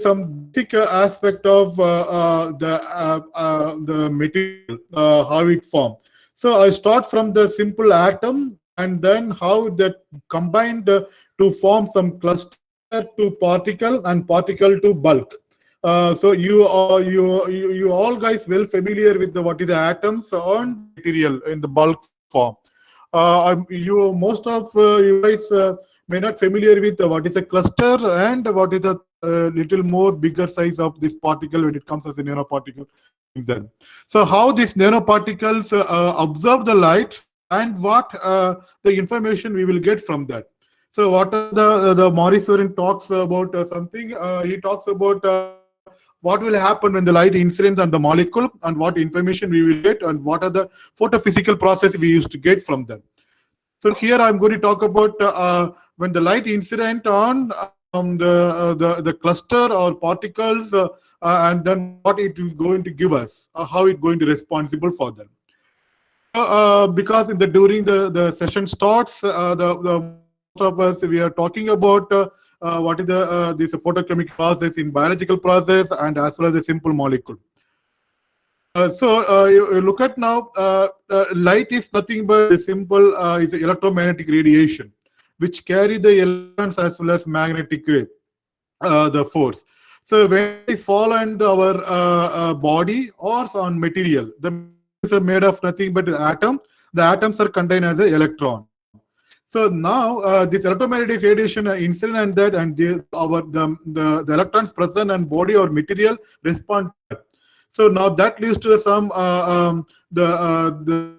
some basic aspect of the material, how it forms. So I start from the simple atom, and then how that combined to form some cluster to particle and particle to bulk. So you all guys well familiar with what is the atoms on the material in the bulk form. You most of you guys may not familiar with what is a cluster and what is a little more bigger size of this particle when it comes as a nanoparticle. Then, so how these nanoparticles absorb the light and what the information we will get from that. So what are the Maurice Sorin talks about something. He talks about what will happen when the light incidents on the molecule and what information we will get and what are the photophysical process we used to get from them. So here I'm going to talk about when the light incident on the cluster or particles, and then what it is going to give us, how it going to responsible for them. Because in the during the session starts, the most of us we are talking about what is the this photochemical process in biological process and as well as a simple molecule. You look at now, light is nothing but a simple is electromagnetic radiation, which carry the electrons as well as magnetic wave, the force. So when it is fall on our body or on material, the materials are made of nothing but the atom. The atoms are contained as an electron. So now this electromagnetic radiation incident and that and the electrons present and body or material respond to that. So now that leads to some the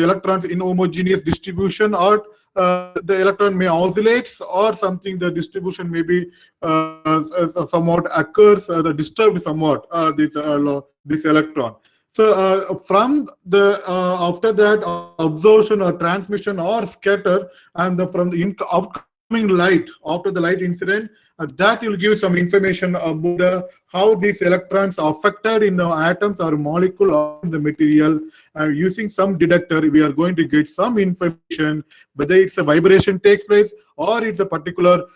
electrons in homogeneous distribution, or the electron may oscillates or something. The distribution may be somewhat occurs, the disturbed somewhat this electron. So from the after that absorption or transmission or scatter, and from the outcoming light after the light incident, that will give some information about how these electrons are affected in the atoms or molecule or in the material. Using some detector, we are going to get some information whether it's a vibration takes place or it's a particular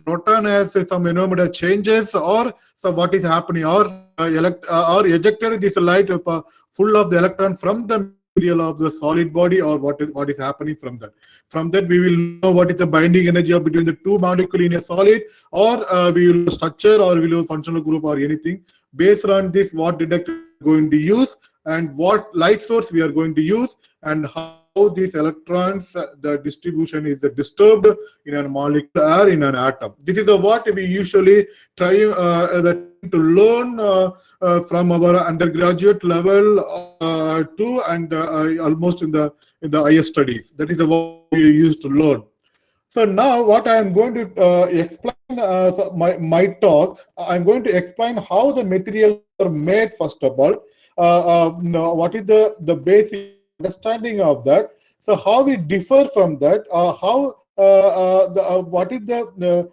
proton has some environmental changes or so what is happening, or or ejected this light full of the electron from the material of the solid body, or what is happening from that. From that we will know what is the binding energy of between the two molecules in a solid, or we will structure or we will functional group or anything. Based on this, what detector we are going to use and what light source we are going to use, and how these electrons the distribution is disturbed in a molecule or in an atom. This is what we usually try to learn from our undergraduate level to and almost in the higher studies. That is what we used to learn. So now what I am going to explain so my talk, I'm going to explain how the materials are made first of all. What is the basic understanding of that? So how we differ from that? What is the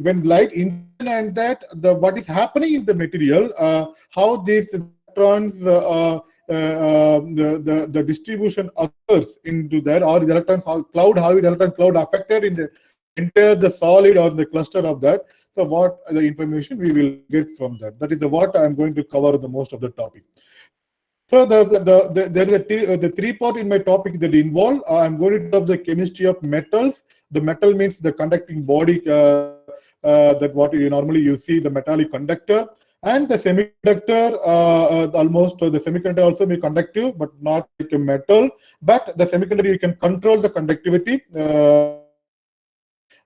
when light incident and that what is happening in the material? How these electrons the distribution occurs into that, or the electrons cloud, how the electron cloud affected in the entire the solid or the cluster of that. So what the information we will get from that. That is what I am going to cover the most of the topic. So there is the three part in my topic that involve. I'm going to talk the chemistry of metals. The metal means the conducting body that what you normally you see the metallic conductor, and the semiconductor. Almost the semiconductor also be conductive, but not like a metal. But the semiconductor you can control the conductivity.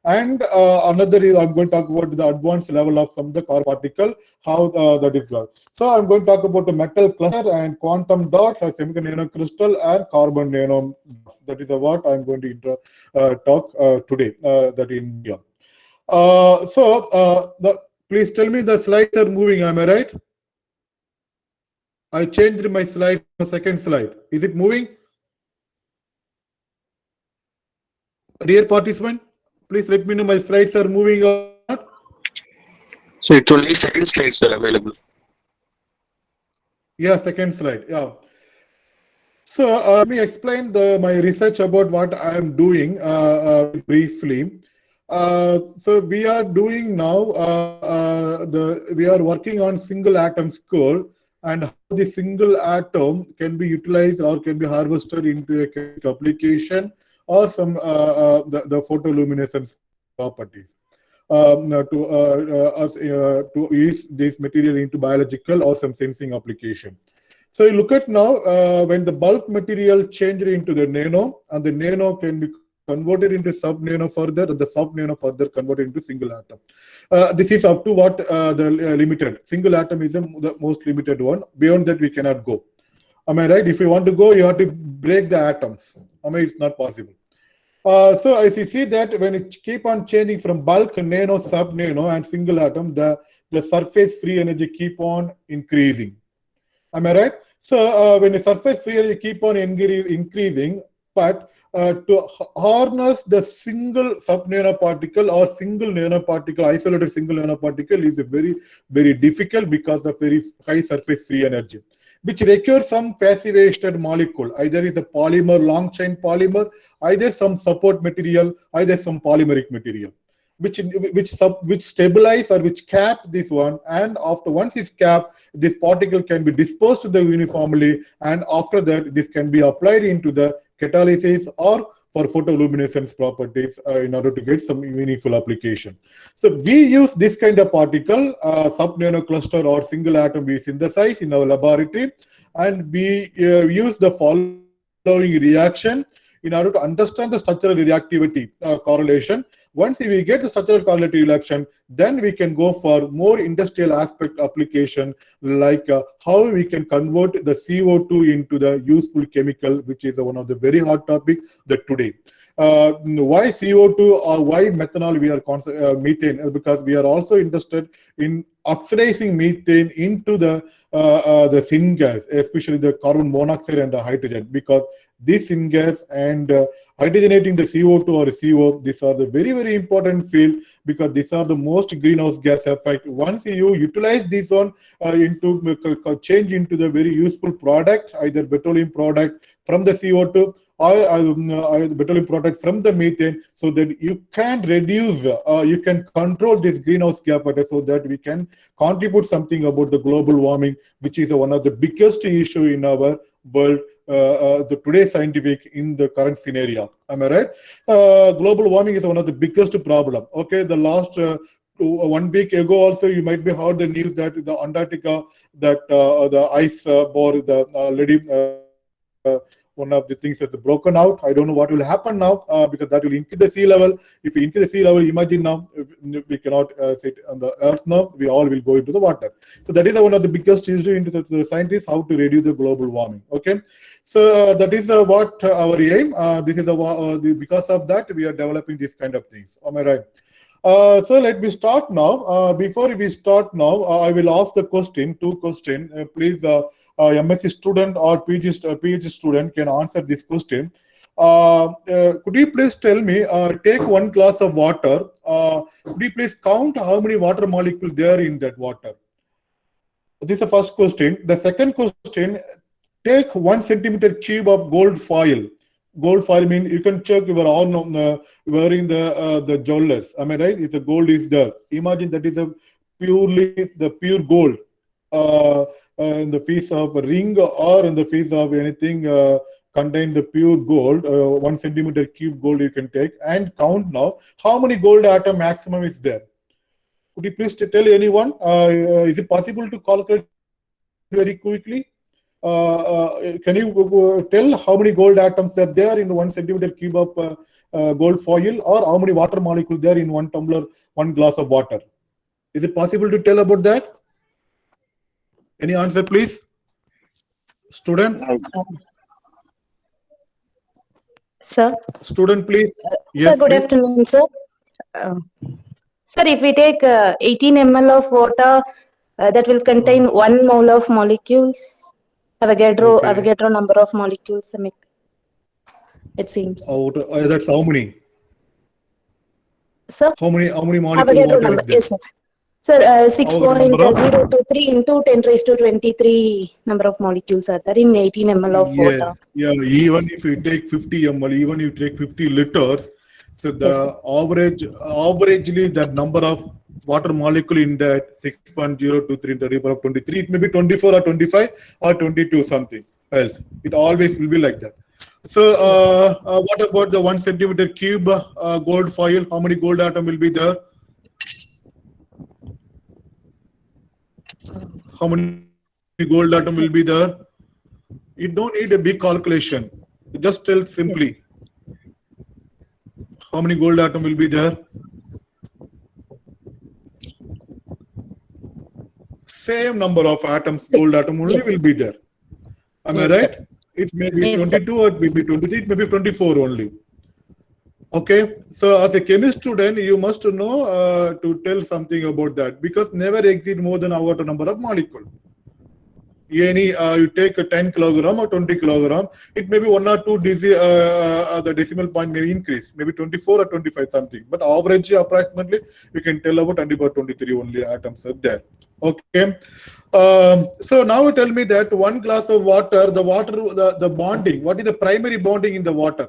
And another is I'm going to talk about the advanced level of some of the car particle, how that is done. So I'm going to talk about the metal cluster and quantum dots, or semiconductor nanocrystal and carbon nano dots. That is what I'm going to talk today. That in India. Please tell me the slides are moving. Am I right? I changed my slide to the second slide. Is it moving? Dear participant, please let me know my slides are moving or not. So it's only second slides are available. Yeah, second slide. Yeah. So let me explain my research about what I am doing briefly. So we are doing now we are working on single atom skull, and how the single atom can be utilized or can be harvested into a chemical application or some the photoluminescence properties. To use this material into biological or some sensing application. So you look at now when the bulk material changed into the nano, and the nano can be converted into sub-nano further, and the sub-nano further converted into single atom. This is up to what the limited. Single atom is the most limited one. Beyond that, we cannot go. Am I right? If you want to go, you have to break the atoms. It's not possible. So as you see that when it keep on changing from bulk, nano, sub-nano, and single atom, the surface free energy keep on increasing. Am I right? So when the surface free energy keep on increasing, but to harness the single sub-nano particle or single nanoparticle, isolated single nanoparticle is very, very difficult because of very high surface free energy, which requires some passivation molecule. Either is a polymer, long chain polymer, either some support material, either some polymeric material, which stabilize or which cap this one, and after once it's capped, this particle can be dispersed uniformly, and after that this can be applied into the catalysis or for photoluminescence properties in order to get some meaningful application. So we use this kind of particle, sub-nano cluster or single atom we synthesize in our laboratory, and we use the following reaction in order to understand the structural reactivity correlation. Once we get the structural correlative reaction, then we can go for more industrial aspect application, like how we can convert the CO2 into the useful chemical, which is one of the very hot topic that today. Why CO2 or why methanol we are methane? Because we are also interested in oxidizing methane into the syngas, especially the carbon monoxide and the hydrogen, because this syngas and hydrogenating the CO2 or CO, these are the very, very important field, because these are the most greenhouse gas effect. Once you utilize this one into change into the very useful product, either petroleum product from the CO2 or petroleum product from the methane, so that you can reduce, you can control this greenhouse gas effect, so that we can contribute something about the global warming, which is one of the biggest issue in our world. The today's scientific in the current scenario. Am I right? Global warming is one of the biggest problem. Okay, the last 1 week ago also you might be heard the news that the Antarctica, that the ice bore, the lady, one of the things has broken out. I don't know what will happen now because that will increase the sea level. If we increase the sea level, imagine now we cannot sit on the earth now. We all will go into the water. So that is one of the biggest issue into the scientists, how to reduce the global warming. Okay, so that is what our aim. This is because of that we are developing this kind of things. Am I right? So let me start now. Before we start now, I will ask the question, two questions. Please, MSc student or PhD student can answer this question. Could you please tell me, take 1 glass of water. Could you please count how many water molecules there in that water? This is the first question. The second question, take 1 centimeter cube of gold foil. Gold foil means you can check your arm wearing the jewelers. Am I right? If the gold is there, imagine that is a pure gold in the face of a ring or in the face of anything contain the pure gold. 1 centimeter cube gold you can take and count now how many gold atom maximum is there. Could you please tell anyone? Is it possible to calculate very quickly? Can you tell how many gold atoms are there in 1 centimeter cube of gold foil, or how many water molecules there in 1 tumbler, 1 glass of water? Is it possible to tell about that? Any answer, please? Student? Sir? Student, please. Yes, sir, good please. afternoon, sir. Sir, if we take 18 ml of water, that will contain 1 mole of molecules. Avogadro number of molecules, it seems. That's how many? Sir? How many molecules? Avogadro number, yes, sir. Sir, 6.023 into 10 raised to 23 number of molecules are there in 18 ml of water. Yeah, even if you take 50 ml, even if you take 50 liters, so the averagely that number of water molecule in that 6.023 into the power of 23. It may be 24 or 25 or 22 something else. It always will be like that. So what about the 1 centimeter cube gold foil? How many gold atom will be there? How many gold atom will be there? You don't need a big calculation. Just tell simply. How many gold atom will be there? Same number of atoms, gold atom only will be there. Am I right? It may be 22 or it may be 23, it may be 24 only. Okay, so as a chemist student, you must know to tell something about that, because never exceed more than our number of molecule. Any you take a 10 kilogram or 20 kilogram, it may be 1 or 2 the decimal point may increase, maybe 24 or 25 something, but average approximately you can tell about 20 or 23 only atoms are there. Okay, so now tell me that 1 glass of water, the bonding, what is the primary bonding in the water?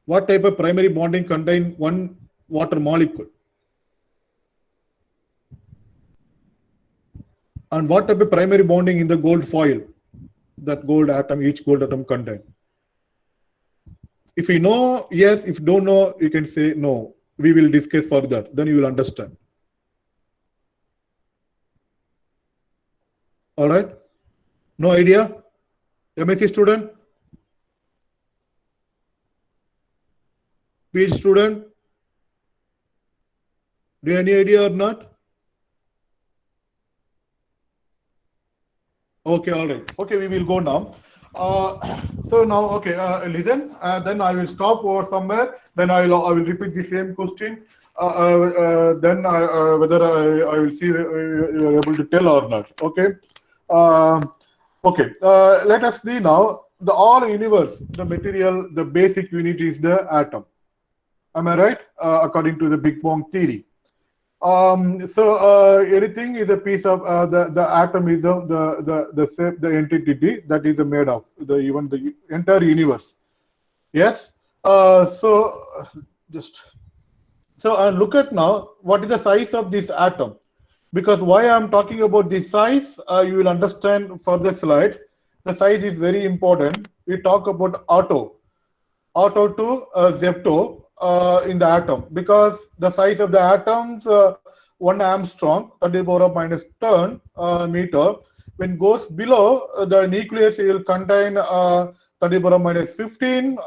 What type of primary bonding contain 1 water molecule? And what type of primary bonding in the gold foil that gold atom, each gold atom contain? If you know, yes. If you don't know, you can say no. We will discuss further. Then you will understand. All right. No idea? MSc student? PhD student? Do you have any idea or not? Okay, all right. Okay, we will go now. So now, okay, listen. Then I will stop over somewhere. Then I will repeat the same question. Then whether I will see you are able to tell or not. Okay. Okay. Let us see now. The all universe, the material, the basic unit is the atom. Am I right? According to the Big Bang theory. So anything is a piece of the atom is the entity that is made of even the entire universe. Yes. So look at now what is the size of this atom, because why I am talking about this size, you will understand further slides. The size is very important. We talk about auto to zepto. In the atom, because the size of the atoms 1 Armstrong 10 to the power of minus 10 meter. When goes below the nucleus, it will contain 10 to the power of minus 15,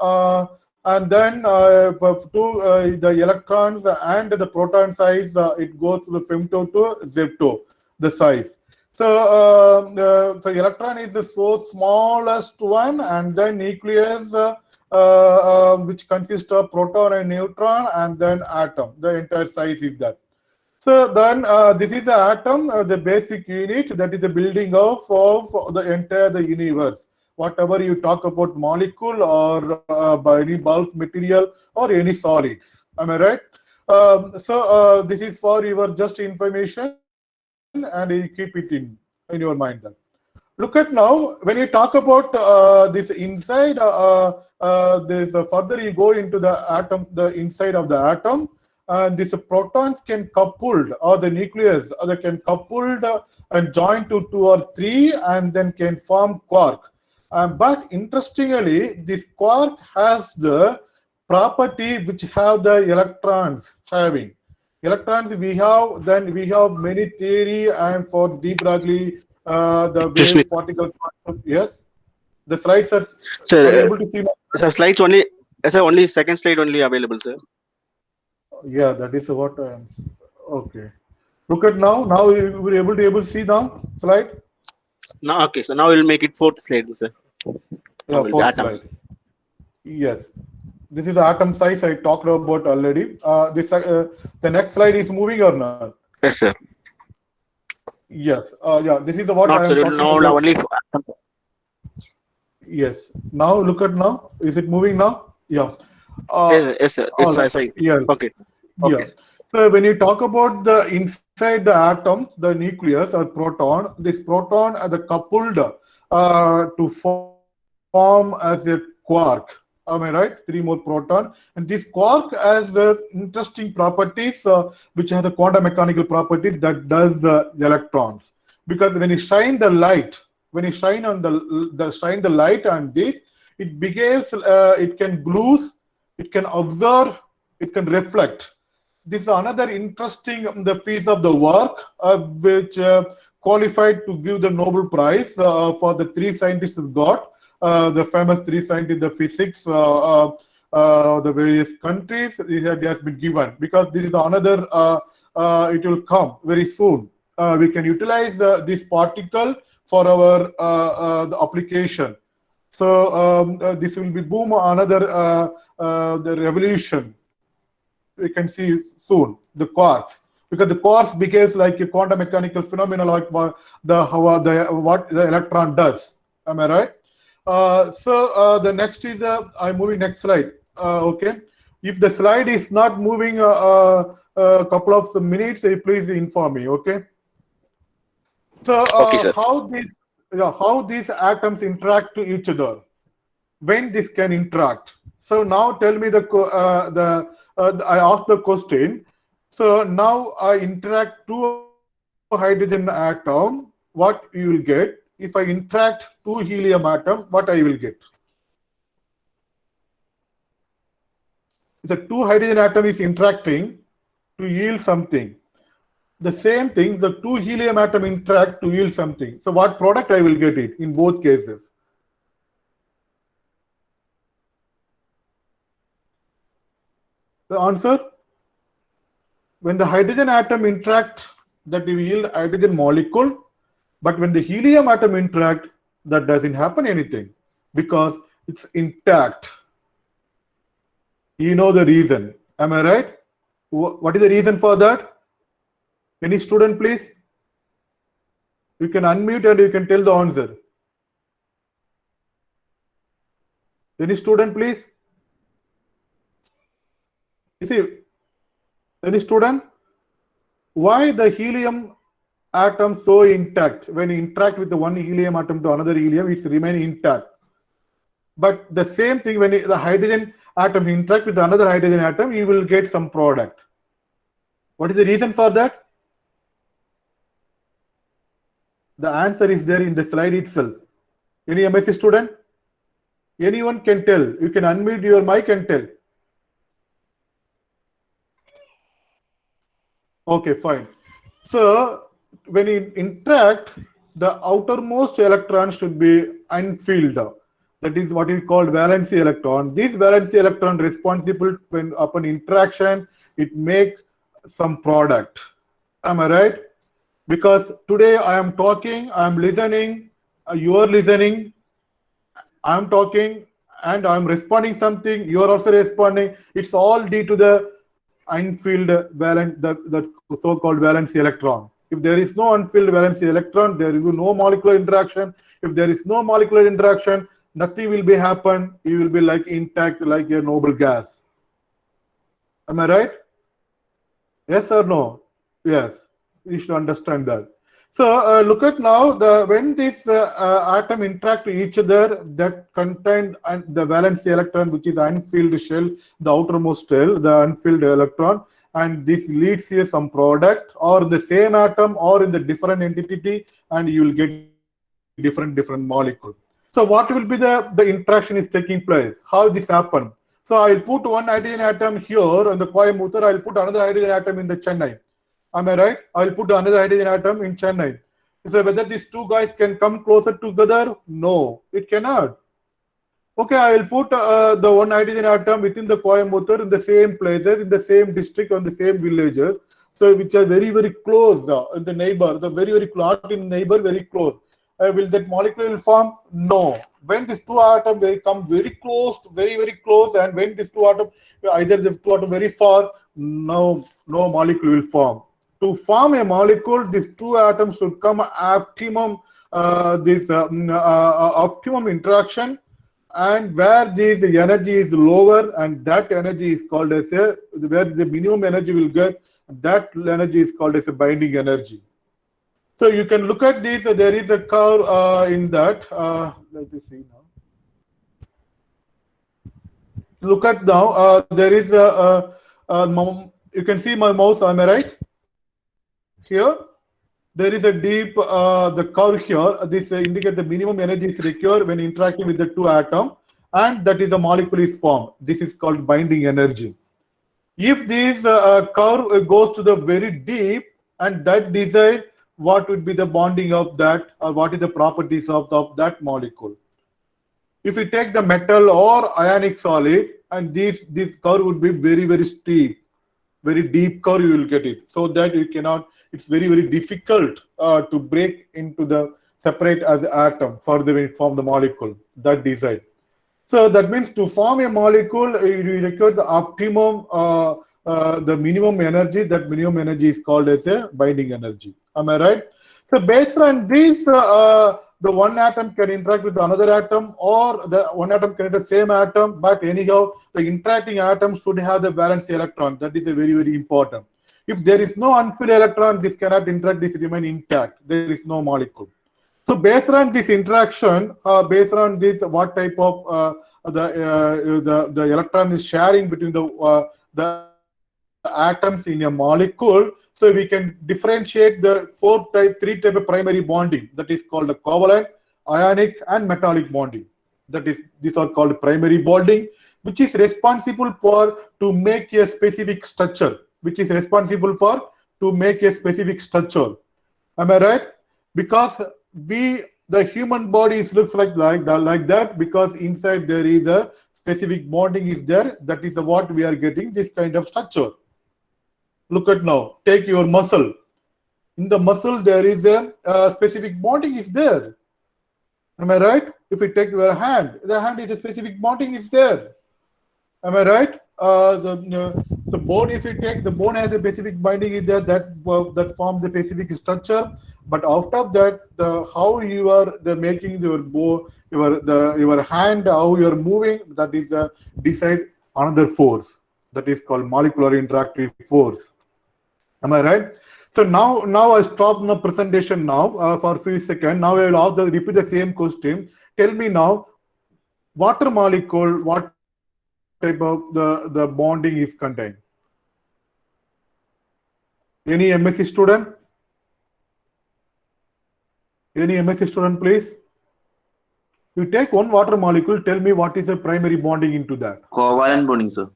and then the electrons and the proton size, it goes to the femto to zepto, the size. So so electron is the so smallest one, and then nucleus which consists of proton and neutron, and then atom. The entire size is that. So then this is the atom, the basic unit, that is the building of the entire universe. Whatever you talk about molecule or by any bulk material or any solids. Am I right? So this is for your just information, and you keep it in your mind then. Look at now, when you talk about this inside, there's further you go into the atom, the inside of the atom, and these protons can coupled, or the nucleus, or they can coupled and join to 2 or 3, and then can form quark. But interestingly, this quark has the property which have the electrons having. Electrons we have, then we have many theory, and for de Broglie, the wave particle concept. Yes, the slides are. Sir, are you able to see? Sir, slides only. Sir, only second slide only available, sir. Yeah, that is what I am. Okay. Look at now. Now you will able to see now slide. Now, okay, so now we'll make it 4th slide, sir. Yeah, 4th slide. Yes, this is the atom size I talked about already. The next slide is moving or not? Yes, sir. Yes. Yeah. This is the what Not I am sir, talking no, about. only Yes. Now look at now. Is it moving now? Yeah. yes, sir. It's right. side. Yes. Okay. Okay. Yeah. So when you talk about the inside the atom, the nucleus or proton, this proton are the coupled to form as a quark. Am I right? 3 more proton. And this quark has interesting properties, which has a quantum mechanical property that does electrons. Because when you shine the light, when you shine on shine the light on this, it behaves, it can glue, it can absorb, it can reflect. This is another interesting the piece of the work which qualified to give the Nobel Prize for the 3 scientists who got. The famous 3 scientists, the physics, the various countries, it has been given because this is another, it will come very soon. We can utilize this particle for our the application. So this will be boom, another the revolution. We can see soon the quarks, because the quarks behaves like a quantum mechanical phenomenon, like what the electron does. Am I right? So the next is I'm moving next slide. Okay, if the slide is not moving a couple of minutes, please inform me. Okay. So Okay, sir. how these atoms interact to each other, when this can interact. So now tell me I asked the question. So now I interact 2 hydrogen atom, what you will get? If I interact 2 helium atom, what I will get? The 2 hydrogen atom is interacting to yield something. The same thing, the 2 helium atom interact to yield something. So what product I will get it in both cases? The answer? When the hydrogen atom interact, that will yield hydrogen molecule. But when the helium atom interact, that doesn't happen anything because it's intact. You know the reason. Am I right? What is the reason for that? Any student, please? You can unmute and you can tell the answer. Any student, please? You see, any student? Why the helium atom so intact? When you interact with the one helium atom to another helium, it's remain intact. But the same thing when the hydrogen atom interact with another hydrogen atom, you will get some product. What is the reason for that? The answer is there in the slide itself. Any MSc student? Anyone can tell. You can unmute your mic and tell. Okay, fine. So when you interact, the outermost electron should be unfilled. That is what we call valency electron. This valency electron responsible when upon interaction, it make some product. Am I right? Because today I am talking, I am listening, you are listening, I am talking and I am responding something, you are also responding. It's all due to the unfilled the so-called valency electron. If there is no unfilled valency electron, there will be no molecular interaction. If there is no molecular interaction, nothing will be happen. You will be like intact, like a noble gas. Am I right? Yes or no? Yes. You should understand that. So look at now when this atom interact with each other, that contain the valency electron, which is unfilled shell, the outermost shell, the unfilled electron, and this leads to some product or the same atom or in the different entity, and you will get different molecule. So what will be the interaction is taking place? How this happen? So I'll put one hydrogen atom here in the Coimbatore, I'll put another hydrogen atom in the Chennai. Am I right? I'll put another hydrogen atom in Chennai. So whether these 2 guys can come closer together? No, it cannot. Okay, I will put the one hydrogen atom within the Coimbatore in the same places, in the same district, on the same villages. So which are very close in the neighbor, the very close, not in neighbor, very close. Will that molecule form? No. When these 2 atoms come very close, very close, and when these 2 atoms, either the 2 atoms very far, no molecule will form. To form a molecule, these 2 atoms should come optimum optimum interaction, and where this energy is lower, and that energy is called as where the minimum energy will get, that energy is called as a binding energy. So you can look at this. There is a curve in that. Let me see now. look at now, there is you can see my mouse, am I right? Here, there is a deep, the curve here, this indicate the minimum energy is required when interacting with the two atoms, and that is a molecule is formed. This is called binding energy. If this curve goes to the very deep, and that decide what would be the bonding of that, or what is the properties of that molecule. If you take the metal or ionic solid, and this curve would be very steep, very deep curve you will get it, so that you cannot, it's very difficult to break into the separate as atom for the form the molecule that decide. So that means to form a molecule, you require the optimum, the minimum energy. That minimum energy is called as a binding energy. Am I right? So based on this, the one atom can interact with another atom, or the one atom can enter the same atom. But anyhow, the interacting atoms should have the valence electron. That is a very important. If there is no unfilled electron, this cannot interact. This remain intact. There is no molecule. So based on this interaction, based on this, what type of the electron is sharing between the atoms in a molecule, so we can differentiate the three type of primary bonding. That is called the covalent, ionic, and metallic bonding. That is, these are called primary bonding, which is responsible for to make a specific structure. Which is responsible for to make a specific structure. Am I right? Because the human body looks like that because inside there is a specific bonding is there. That is what we are getting this kind of structure. Look at now. Take your muscle. In the muscle there is a specific bonding is there. Am I right? If you take your hand, the hand is a specific bonding is there. Am I right? The bone, if you take the bone has a specific binding is there, that forms the specific structure. But after that, how you are making your bone, your hand, how you are moving, that is decide another force. That is called molecular interactive force. Am I right? So now I stop the presentation now for a few seconds. Now I will repeat the same question. Tell me now, water molecule, what type of the bonding is contained? Any MSc student? Any MSc student, please? You take one water molecule, tell me what is the primary bonding into that. Covalent bonding, sir.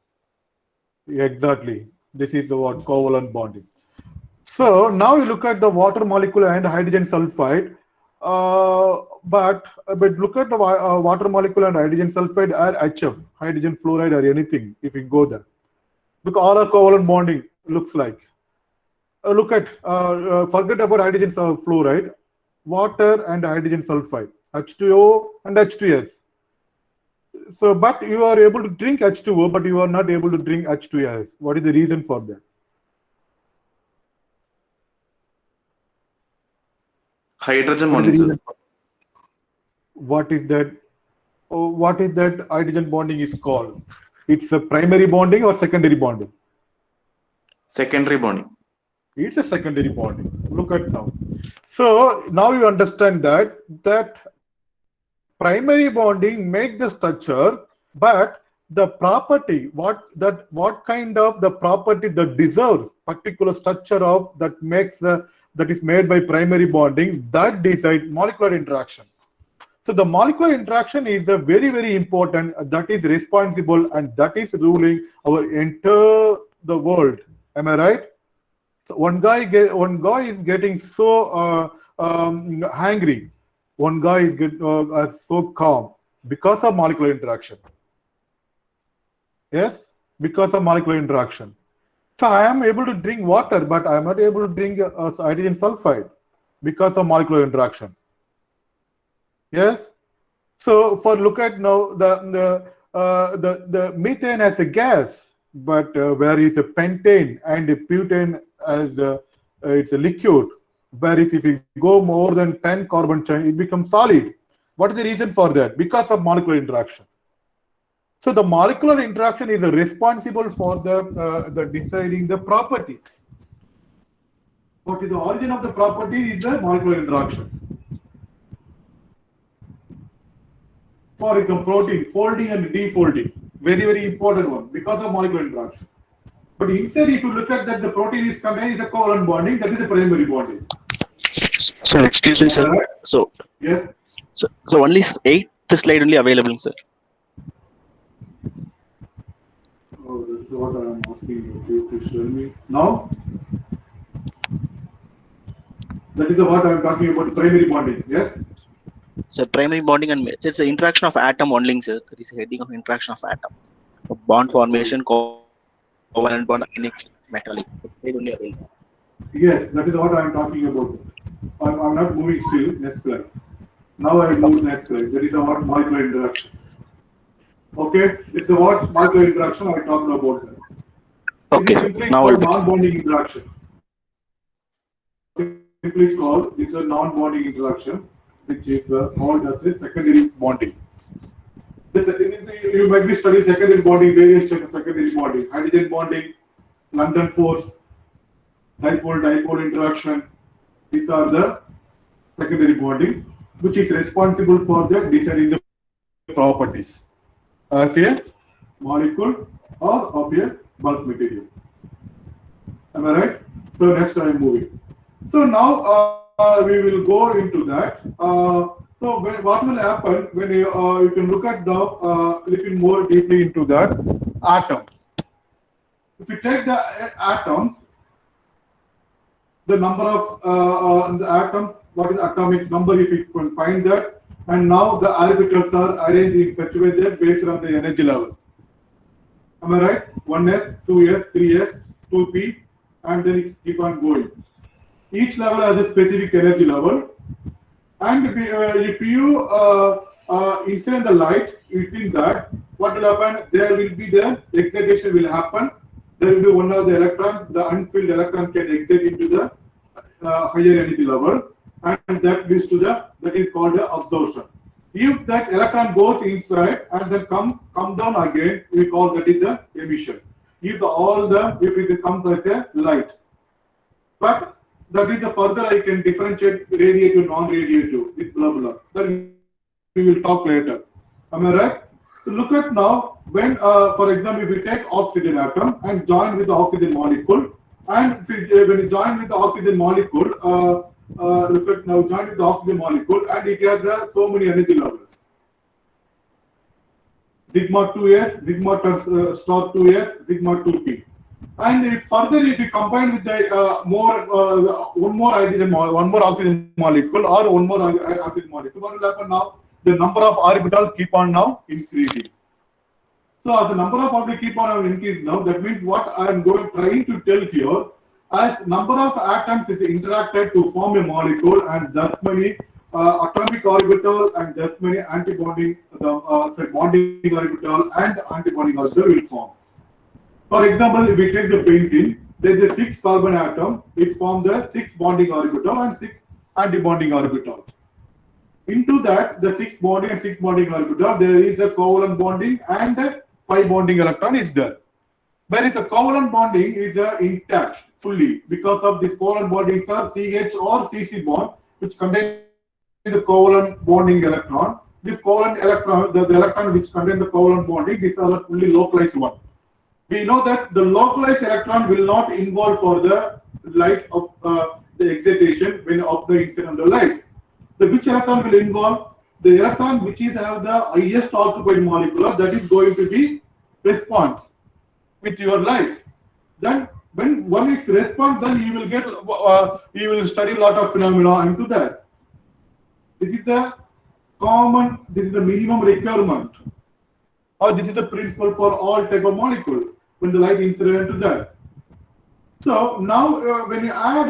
Exactly. This is the word covalent bonding. So now you look at the water molecule and hydrogen sulfide. But look at the water molecule and hydrogen sulfide or HF, hydrogen fluoride or anything, if you go there. Because all are covalent bonding looks like. Look at, forget about hydrogen fluoride, water and hydrogen sulfide, H2O and H2S. So, but you are able to drink H2O, but you are not able to drink H2S. What is the reason for that? Hydrogen bonding, sir. What is that? What is that hydrogen bonding is called? It's a primary bonding or secondary bonding? Secondary bonding. It's a secondary bonding. Look at now. So now you understand that primary bonding make the structure, but the property, what kind of the property that deserves particular structure of that makes that is made by primary bonding, that decide molecular interaction. So the molecular interaction is a very important, that is responsible and that is ruling our entire the world. Am I right? So one guy is getting so angry. One guy is so calm because of molecular interaction. Yes, because of molecular interaction. So I am able to drink water, but I am not able to drink hydrogen sulfide because of molecular interaction. Yes. So for look at now the methane as a gas, but where is a pentane and a butane as it's a liquid. Whereas if you go more than 10 carbon chain, it becomes solid. What is the reason for that? Because of molecular interaction. So the molecular interaction is responsible for the deciding the properties. What is the origin of the property is the molecular interaction. For example, protein folding and defolding. very, very important one because of molecular interaction. But instead, if you look at that, the protein is contained is a covalent bonding, that is a primary bonding. Sir, excuse me, sir. Alright. So, Yes. so only 8th slide only available, sir. Oh, that's what I am asking you. Please tell me now. That is what I am talking about, primary bonding. Yes. So primary bonding and it's the interaction of atom only, sir. There is a heading of interaction of atom. So bond formation, covalent bond, ionic, metallic. They only available. Yes, that is what I am talking about. I'm not moving still. Next slide. Now I move next slide. That is about molecular interaction. Okay, it's about molecular interaction. I talked about that. Okay, This is sir. simply Now called I'll non-bonding interaction. Simply called it's a non-bonding interaction, which is called as a secondary bonding. You might be studying secondary bonding, various types of secondary bonding, hydrogen bonding, London force, dipole-dipole interaction. These are the secondary bonding, which is responsible for the deciding the properties of a molecule or of a bulk material. Am I right? So next I am moving. So now we will go into that. So what will happen when you can look at the little more deeply into that atom. If you take the atom, the number of the atoms, what is atomic number if you can find that, and now the orbitals are arranged in such a way that based on the energy level. Am I right? 1s, 2s, 3s, 2p, and then it keep on going. Each level has a specific energy level, and if you incident the light within that, what will happen? There will be the excitation will happen. There will be one of the electron, the unfilled electron can exit into the higher energy level, and that leads to that is called the absorption. If that electron goes inside and then come down again, we call that is the emission. If it comes as a light, but that is the further I can differentiate radiative, non-radiative with blah blah. That we will talk later. Am I right? So look at now when, for example, if we take oxygen atom and join with the oxygen molecule, and when you join with the oxygen molecule, look at now join with the oxygen molecule, and it has so many energy levels. Sigma 2s, sigma star 2s, sigma 2p. And if you combine with the one more oxygen molecule or one more oxygen molecule, what will happen now? The number of orbitals keep on now increasing. So as the number of orbitals keep on increasing now, that means what I am trying to tell here, as number of atoms is interacted to form a molecule, and thus many atomic orbital and thus many antibonding bonding orbital and antibonding orbital will form. For example, if we take the benzene, there is a 6 carbon atom, it forms the 6 bonding orbital and 6 antibonding orbital. Into that, the 6 bonding and 6 bonding orbital, there is a covalent bonding and a pi bonding electron is there. Whereas the covalent bonding is intact fully because of this covalent bondings are CH or CC bond, which contain the covalent bonding electron. This covalent electron, the electron which contain the covalent bonding, these are fully localized one. We know that the localized electron will not involve for the light of the excitation when of the incident of the light. The which electron will involve? The electron which is have the highest occupied molecule, that is going to be response with your light. Then when one is response, then you will get you will study a lot of phenomena into that. This is the common, this is the minimum requirement, or this is the principle for all type of molecule when the light incident to that. So now when you add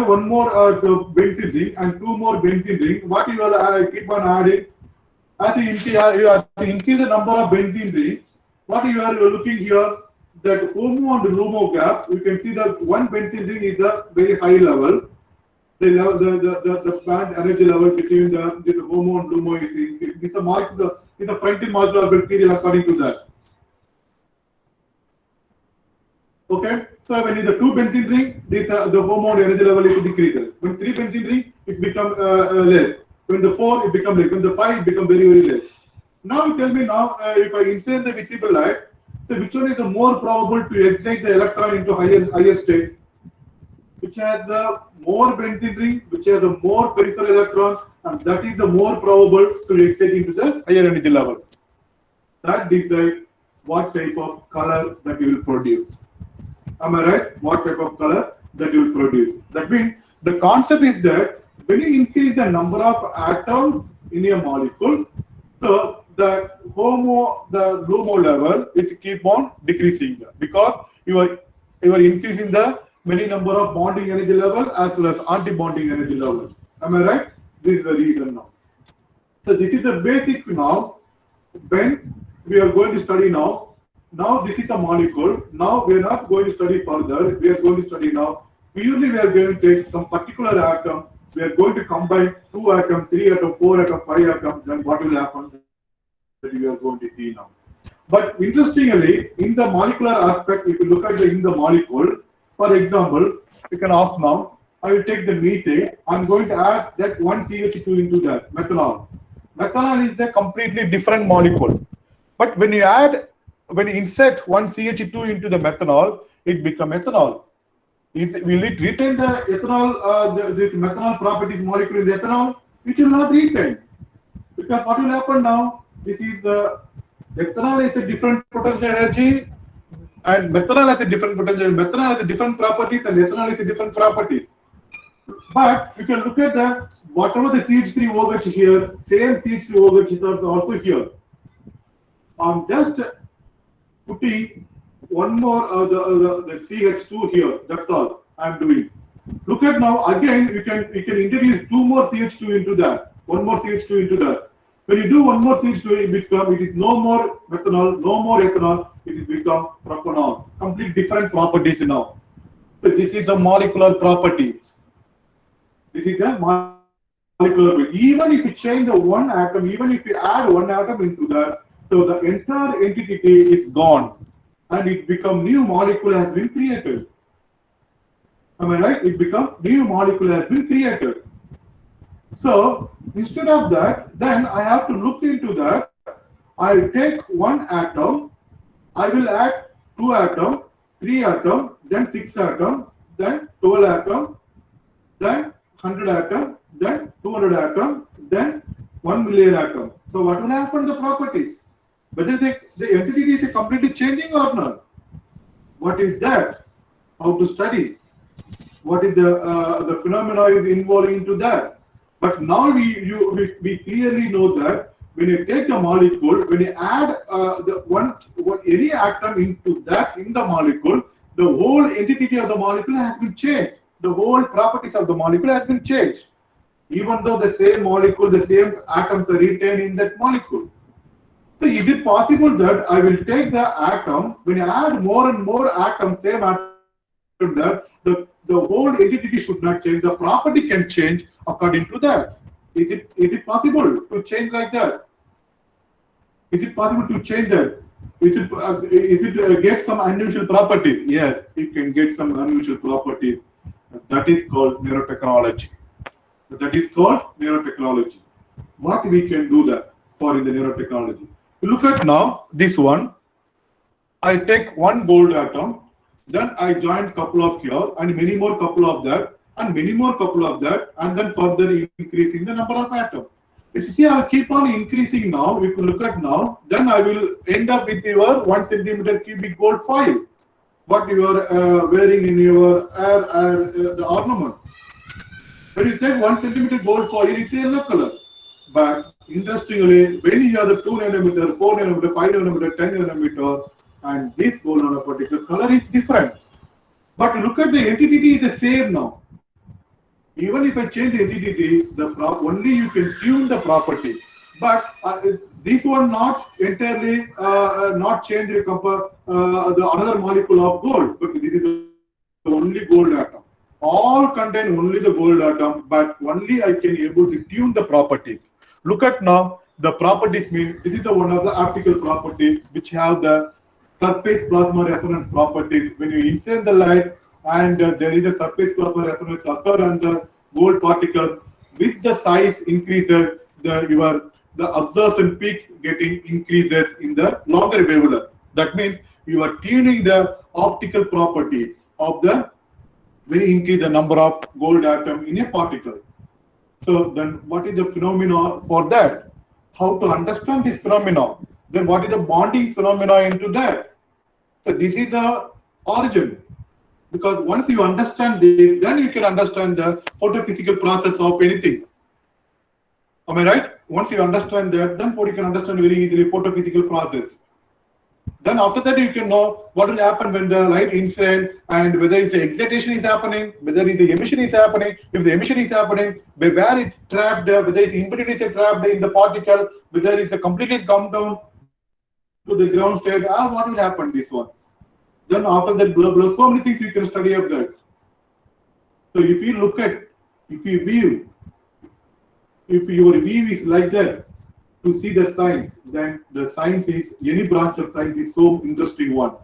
one more benzene ring and 2 more benzene ring, what you will keep on adding? As you increase the number of benzene rings, what you are looking here, that HOMO and LUMO gap, you can see that one benzene ring is a very high level. The band energy level between the HOMO and LUMO is increased. This is a frontal molecular orbital period according to that. Okay, so when in the 2 benzene ring, this the HOMO energy level is decreases. When 3 benzene ring, it becomes less. When the 4, it becomes less. When the 5, it becomes very, very less. Now you tell me now, if I insert the visible light, so which one is the more probable to excite the electron into higher state? Which has the more benzene ring, which has a more peripheral electron, and that is the more probable to excite into the higher energy level. That decides what type of color that you will produce. Am I right? What type of color that you will produce. That means the concept is that when you increase the number of atoms in a molecule, so the LUMO level is keep on decreasing because you are increasing the many number of bonding energy level as well as anti-bonding energy level. Am I right? This is the reason now. So this is the basic now. When we are going to study now. Now this is a molecule. Now we are not going to study further. We are going to study now. Purely we are going to take some particular atom. We are going to combine 2 atoms, 3 atoms, 4 atoms, 5 atoms. Then what will happen? That we are going to see now. But interestingly, in the molecular aspect, if you look at in the molecule, for example, you can ask now, I will take the methane, I'm going to add that one CH2 into that, methanol. Methanol is a completely different molecule. But when you insert one CH2 into the methanol, it becomes ethanol. Will it retain the ethanol, this methanol properties molecule in the ethanol? It will not retain. Because what will happen now? This is the ethanol is a different potential energy, and methanol has a different potential. Methanol has a different properties, and ethanol is a different properties. But you can look at the whatever the CH3OH here, same CH3OH is also here. I'm just putting one more the CH2 here. That's all I'm doing. Look at now again. You can introduce 2 more CH2 into that. 1 more CH2 into that. When you do 1 more CH2, it is no more methanol, no more ethanol. It is become propanol. Complete different properties now. So this is a molecular property. This is a molecular. Even if you change the one atom, even if you add one atom into that, so the entire entity is gone, and it become new molecule has been created. Am I right? It become new molecule has been created. So instead of that, then I have to look into that. I will take one atom. I will add 2 atoms, 3 atoms, then 6 atoms, then 12 atoms, then 100 atoms, then 200 atoms, then 1 million atoms. So what will happen to the properties? Whether the entity is completely changing or not? What is that? How to study? What is the phenomena is involved into that? But now we clearly know that when you take a molecule, when you add any atom into that in the molecule, the whole entity of the molecule has been changed. The whole properties of the molecule has been changed. Even though the same molecule, the same atoms are retained in that molecule. So is it possible that I will take the atom, when I add more and more atoms, same atom there, the whole entity should not change, the property can change according to that. Is it possible to change like that? Is it possible to change that? Is it get some unusual properties? Yes, it can get some unusual properties. That is called neurotechnology. That is called neurotechnology. What we can do that for in the neurotechnology? Look at now this one. I take one gold atom, then I join couple of here and many more couple of that and many more couple of that, and then further increasing the number of atoms. You see, I will keep on increasing now. If you look at now, then I will end up with your 1 centimeter cubic gold foil. What you are wearing in your the ornament. When you take 1 centimeter gold foil, it's a yellow color. But interestingly, when you have the 2 nanometer, 4 nanometer, 5 nanometer, 10 nanometer, and this gold on a particular color is different. But look at the entity is the same now. Even if I change the entity, only you can tune the property. But this one not entirely not change the another molecule of gold. But this is the only gold atom. All contain only the gold atom, but only I can able to tune the properties. Look at now the properties mean this is the one of the optical properties which have the surface plasma resonance properties. When you insert the light and there is a surface plasma resonance occur on the gold particle, with the size increases, your the absorption peak getting increases in the longer wavelength. That means you are tuning the optical properties of the when you increase the number of gold atom in a particle. So then what is the phenomena for that? How to understand this phenomena? Then what is the bonding phenomena into that? So this is the origin. Because once you understand this, then you can understand the photophysical process of anything. Am I right? Once you understand that, then you can understand very easily photophysical process. Then after that, you can know what will happen when the light incident and whether it's the excitation is happening, whether it's the emission is happening. If the emission is happening, where it's trapped, whether it's impedance is trapped in the particle, whether it's a completely come down to the ground state, what will happen this one. Then after that, so many things you can study of that. So if you look at, if you view, if your view is like that, to see the science, then the science is, any branch of science is so interesting one.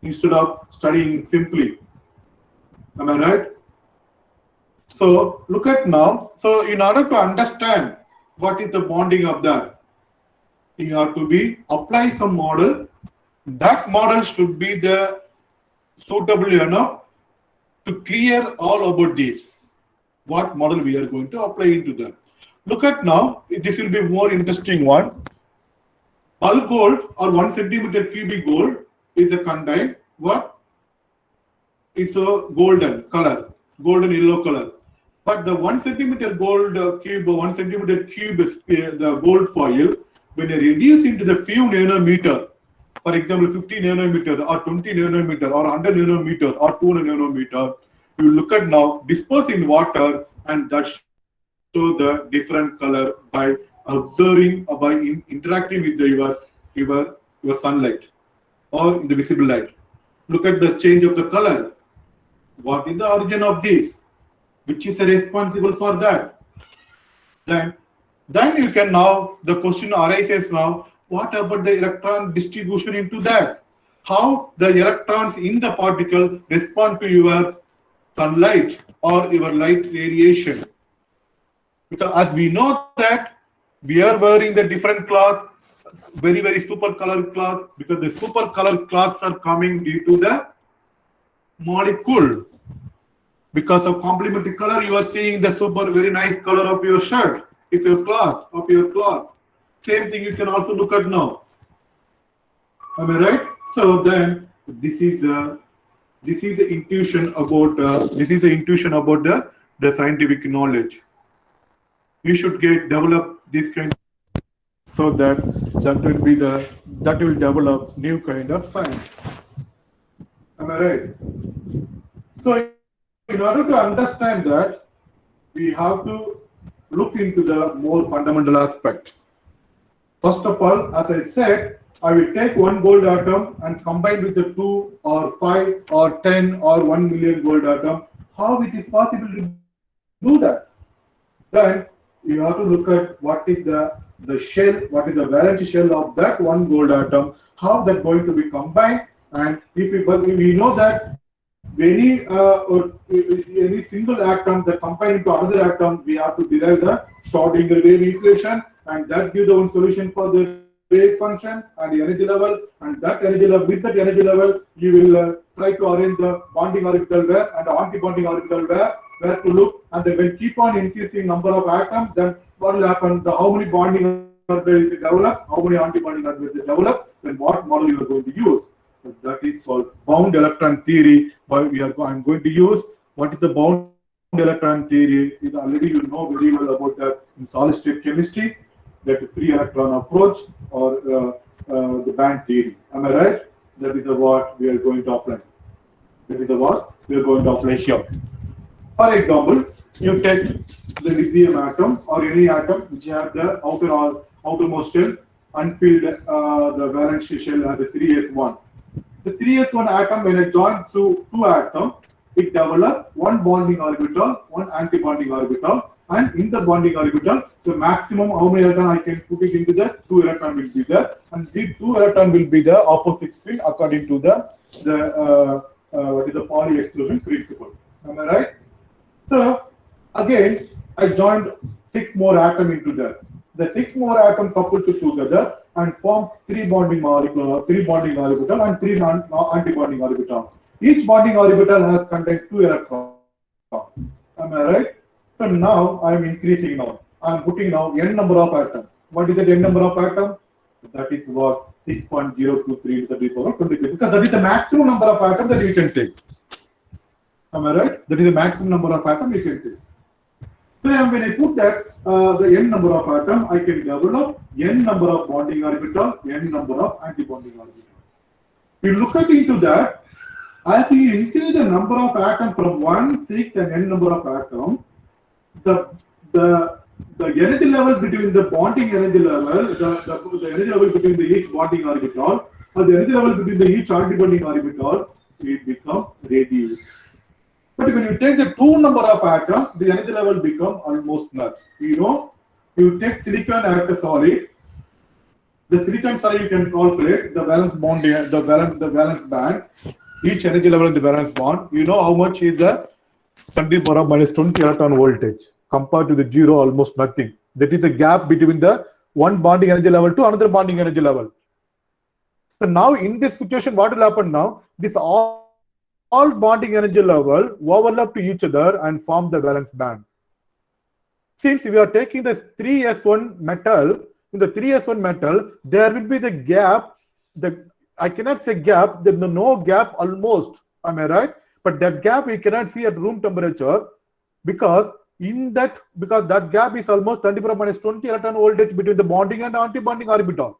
Instead of studying simply. Am I right? So look at now. So in order to understand what is the bonding of that, you have to be apply some model. That model should be the suitable enough to clear all about this. What model we are going to apply into that. Look at now, this will be more interesting one. All gold or 1 centimeter cubic gold is a contained what? It's a golden color, golden yellow color. But the 1 centimeter gold cube, 1 centimeter cube is the gold foil. When you reduce into the few nanometer, for example, 50 nanometer or 20 nanometer or 100 nanometer or 200 nanometer, you look at now disperse in water, and that show the different color by observing or by interacting with your sunlight or the visible light. Look at the change of the color. What is the origin of this? Which is responsible for that? Then you can now, the question arises now, what about the electron distribution into that? How the electrons in the particle respond to your sunlight or your light radiation? Because as we know that we are wearing the different cloth, very, very super colored cloth, because the super colored cloths are coming due to the molecule. Because of complementary color, you are seeing the super very nice color of your shirt, if your cloth, of your cloth. Same thing you can also look at now. Am I right? So then this is the intuition about the scientific knowledge. You should develop this kind of, so that will develop new kind of science. Am I right? So in order to understand that, we have to look into the more fundamental aspect. First of all, as I said, I will take one gold atom and combine with the 2 or 5 or 10 or 1 million gold atom. How it is possible to do that? Then you have to look at what is the shell, what is the valence shell of that one gold atom, how that going to be combined, and if we know that any single atom that combine into another atom, we have to derive the Schrodinger wave equation, and that gives the one solution for the wave function and the energy level, and that energy level, with that energy level, you will try to arrange the bonding orbital where and the anti-bonding orbital where to look, and then when keep on increasing number of atoms, then what will happen? How many bonding orbitals is develop, how many anti-bonding orbitals is develop, then what model you are going to use. So that is called bound electron theory. But I'm going to use what is the bound electron theory. Is already you know very well about that in solid state chemistry, that free electron approach or the band theory. Am I right? That is what we are going to apply. That is what we are going to apply here. For example, you take the lithium atom or any atom which have the outermost shell unfilled the valence shell as a 3s1. The 3s1 atom, when I join through two atoms, it develops one bonding orbital, one anti-bonding orbital, and in the bonding orbital, the maximum how many electrons I can put it into that 2 electron will be there, and these 2 electron will be the opposite spin according to the what is the Pauli exclusion principle. Am I right? So again, I joined 6 more atoms into that. the 6 more atoms couple together and form 3 bonding molecule, 3 bonding orbital and 3 anti-bonding orbital. Each bonding orbital has contained 2 electrons. Am I right? So now I am increasing now. I am putting now n number of atoms. What is the n number of atoms? That is what 6.023 to the power 23, because that is the maximum number of atoms that you can take. Am I right? That is the maximum number of atoms you can take. So when I put that the n number of atoms, I can develop n number of bonding orbital, n number of anti-bonding orbital. You look at into that, as you increase the number of atoms from 1, 6 and n number of atoms, the energy level between the bonding energy level, the energy level between the each bonding orbital, or the energy level between the each anti-bonding orbital, it becomes reduced. But when you take the 2 number of atoms, the energy level becomes almost null. You know, you take silicon as a solid. The silicon solid you can calculate the valence bond, the valence band, each energy level in the valence bond. You know how much is the 10 power minus 20 electron voltage compared to the 0, almost nothing. That is the gap between the one bonding energy level to another bonding energy level. So now in this situation, what will happen now? This all bonding energy level overlap to each other and form the valence band. Since we are taking the 3s1 metal, in the 3s1 metal, there will be the gap. I cannot say gap, there is no gap almost. Am I right? But that gap we cannot see at room temperature because that gap is almost 10 to the minus 20 electron voltage between the bonding and anti-bonding orbital.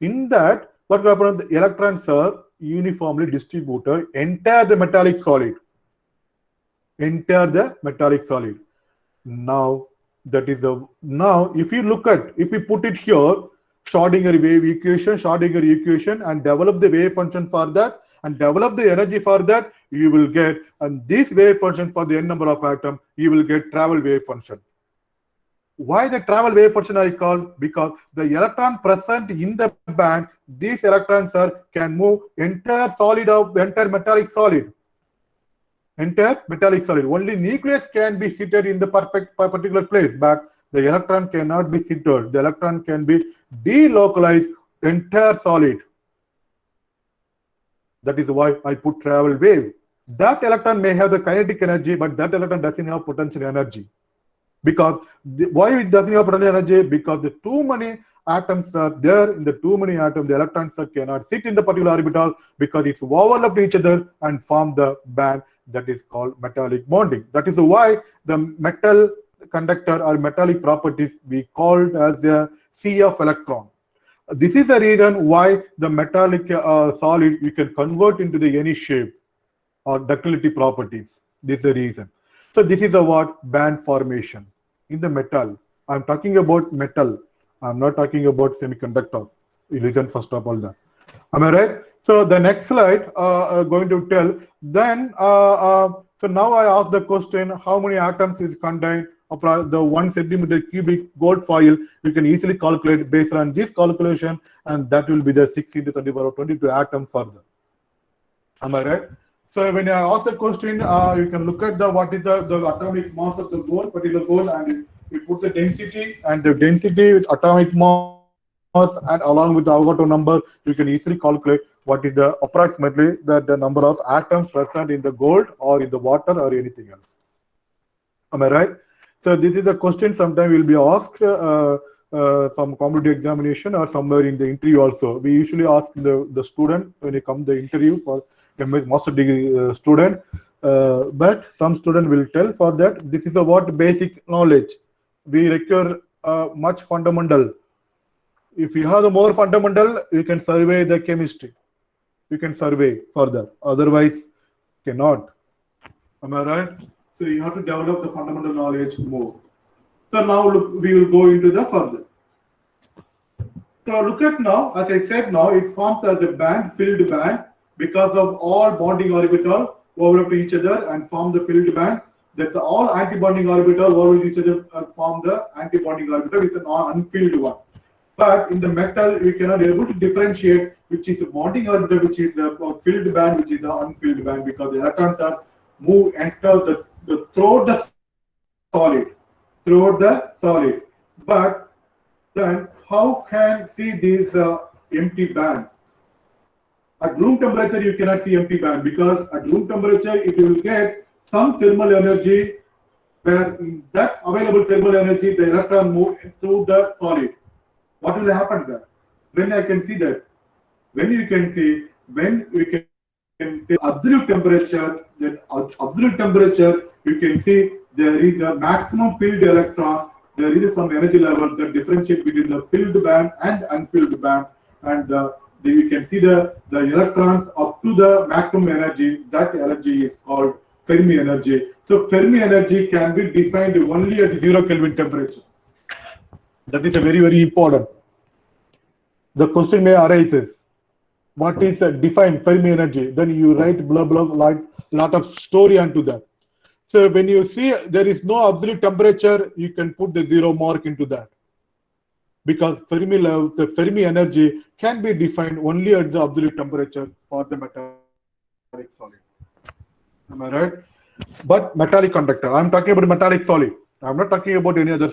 In that, what will happen? The electrons are uniformly distributed entire the metallic solid. Now that is if we put it here, Schrodinger wave equation, and develop the wave function for that and develop the energy for that, you will get, and this wave function for the n number of atoms, you will get travel wave function. Why the travel wave function I call? Because the electron present in the band, these electrons can move entire metallic solid. Only nucleus can be seated in the particular place, but the electron cannot be seated. The electron can be delocalized entire solid. That is why I put travel wave. That electron may have the kinetic energy, but that electron doesn't have potential energy. Because why it doesn't have potential energy? Because the too many atoms are there. In the too many atoms, the electrons cannot sit in the particular orbital because it's overlapped each other and form the band that is called metallic bonding. That is why the metal conductor or metallic properties we called as the sea of electron. This is the reason why the metallic solid you can convert into the any shape or ductility properties. This is the reason. So this is the band formation in the metal. I'm talking about metal. I'm not talking about semiconductor. You listen first of all that. Am I right? So the next slide going to tell. Then so now I ask the question: how many atoms is contained? The 1 centimeter cubic gold foil, you can easily calculate based on this calculation, and that will be the 6 into 10 to the power 22 atoms further. Am I right? So when I ask the question, you can look at what is the atomic mass of the particular gold, and we put the density and the density with atomic mass, and along with the Avogadro number, you can easily calculate what is the approximately the number of atoms present in the gold or in the water or anything else. Am I right? So this is a question sometimes will be asked some competitive examination or somewhere in the interview also. We usually ask the student when they come the interview for a master degree student, but some student will tell for that this is a basic knowledge. We require much fundamental. If you have the more fundamental, you can survey the chemistry. You can survey further. Otherwise, cannot. Am I right? So you have to develop the fundamental knowledge more. So now look, we will go into the further. So look at now, as I said now, it forms as a band, filled band, because of all bonding orbital overlap to each other and form the filled band. That's all anti-bonding orbital overlap each other form the anti-bonding orbital. It's an unfilled one. But in the metal, we cannot be able to differentiate which is a bonding orbital, which is the filled band, which is the unfilled band, because the electrons are enter throughout the solid. But then how can see this empty band? At room temperature, you cannot see empty band, because at room temperature, it will get some thermal energy, where that available thermal energy, the electron move through the solid. What will happen there? When I can see that? When you can see, when we can take absolute temperature, then absolute temperature, you can see there is a maximum filled electron, there is some energy level that differentiate between the filled band and unfilled band, and you can see the electrons up to the maximum energy. That energy is called Fermi energy. So Fermi energy can be defined only at 0 Kelvin temperature. That is a very, very important. The question may arise: what is defined Fermi energy? Then you write blah blah, like lot of story onto that. So when you see there is no absolute temperature, you can put the 0 mark into that, because Fermi level, the Fermi energy can be defined only at the absolute temperature for the metallic solid. Am I right? But metallic conductor, I'm talking about metallic solid. I'm not talking about any other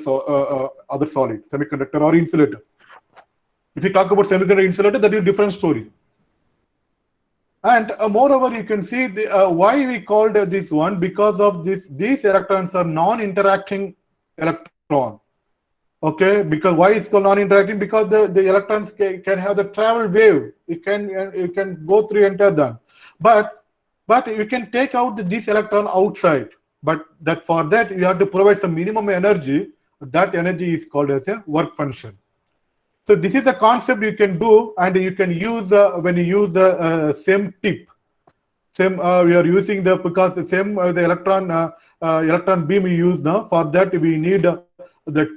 other solid, semiconductor or insulator. If you talk about semiconductor insulator, that is a different story. And moreover, you can see why we called this one, because of this. These electrons are non-interacting electron. Okay, because why is called non-interacting? Because the electrons can have the travel wave. It can go through enter them, but you can take out this electron outside. But that for that you have to provide some minimum energy. That energy is called as a work function. So this is a concept you can do, and you can use when you use the same tip. Same we are using because the same the electron beam we use now. For that we need the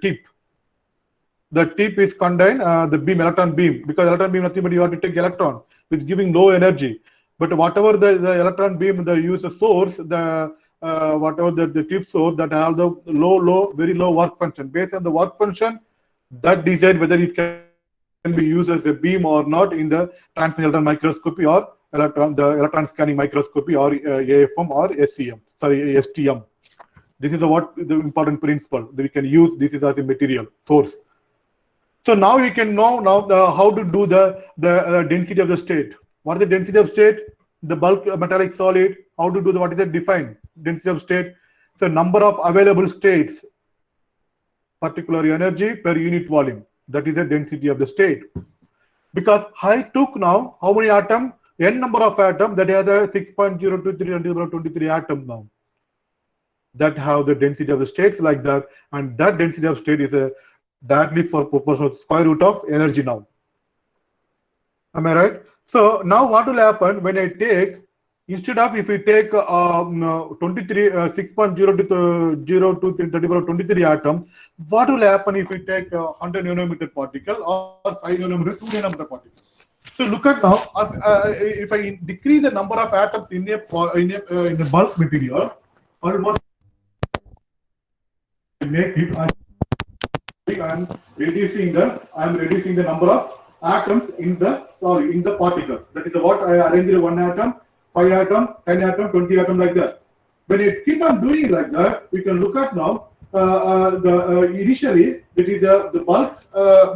tip. The tip is contained the beam, electron beam, because electron beam nothing but you have to take electron with giving low energy. But whatever the electron beam, the use source, whatever the tip source, that have the very low work function. Based on the work function, that decide whether it can be used as a beam or not in the transmission electron microscopy or the electron scanning microscopy, or AFM or SCM, sorry, STM. This is the important principle that we can use. This is as a material source. So now you can know how to do the density of the state. What is the density of state? The bulk metallic solid. How to do what is the defined density of state? So number of available states, particular energy per unit volume. That is the density of the state. Because I took now how many atom? N number of atom, that has a 6.023 atom now. That have the density of the states like that, and that density of state is a directly for proportional square root of energy now. Am I right? So now what will happen when I take, instead of if we take 6.023 atom, what will happen if we take 100 nanometer particle or 5 nanometer, 2 nanometer particle? So look at now, if I decrease the number of atoms in a bulk material, almost make it. I'm reducing the number of atoms in the particles. That is what I arrange 1 atom, 5 atom, 10 atom, 20 atom, like that. When you keep on doing like that, we can look at now initially it is the bulk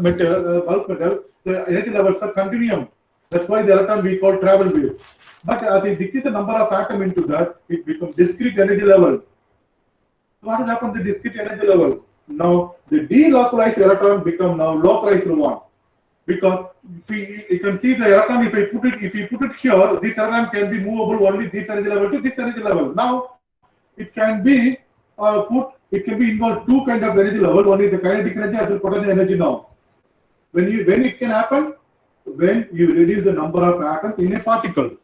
metal, the energy levels are continuum. That's why the electron we call travel wave. But as we decrease the number of atom into that, it becomes discrete energy level. What will happen to the discrete energy level? Now the delocalized electron become now localized one, because you can see the electron, if you put it here, this electron can be movable only this energy level to this energy level. Now it can be involved two kind of energy level. One is the kinetic energy as well as potential energy. Now when it can happen, when you reduce the number of atoms in a particle.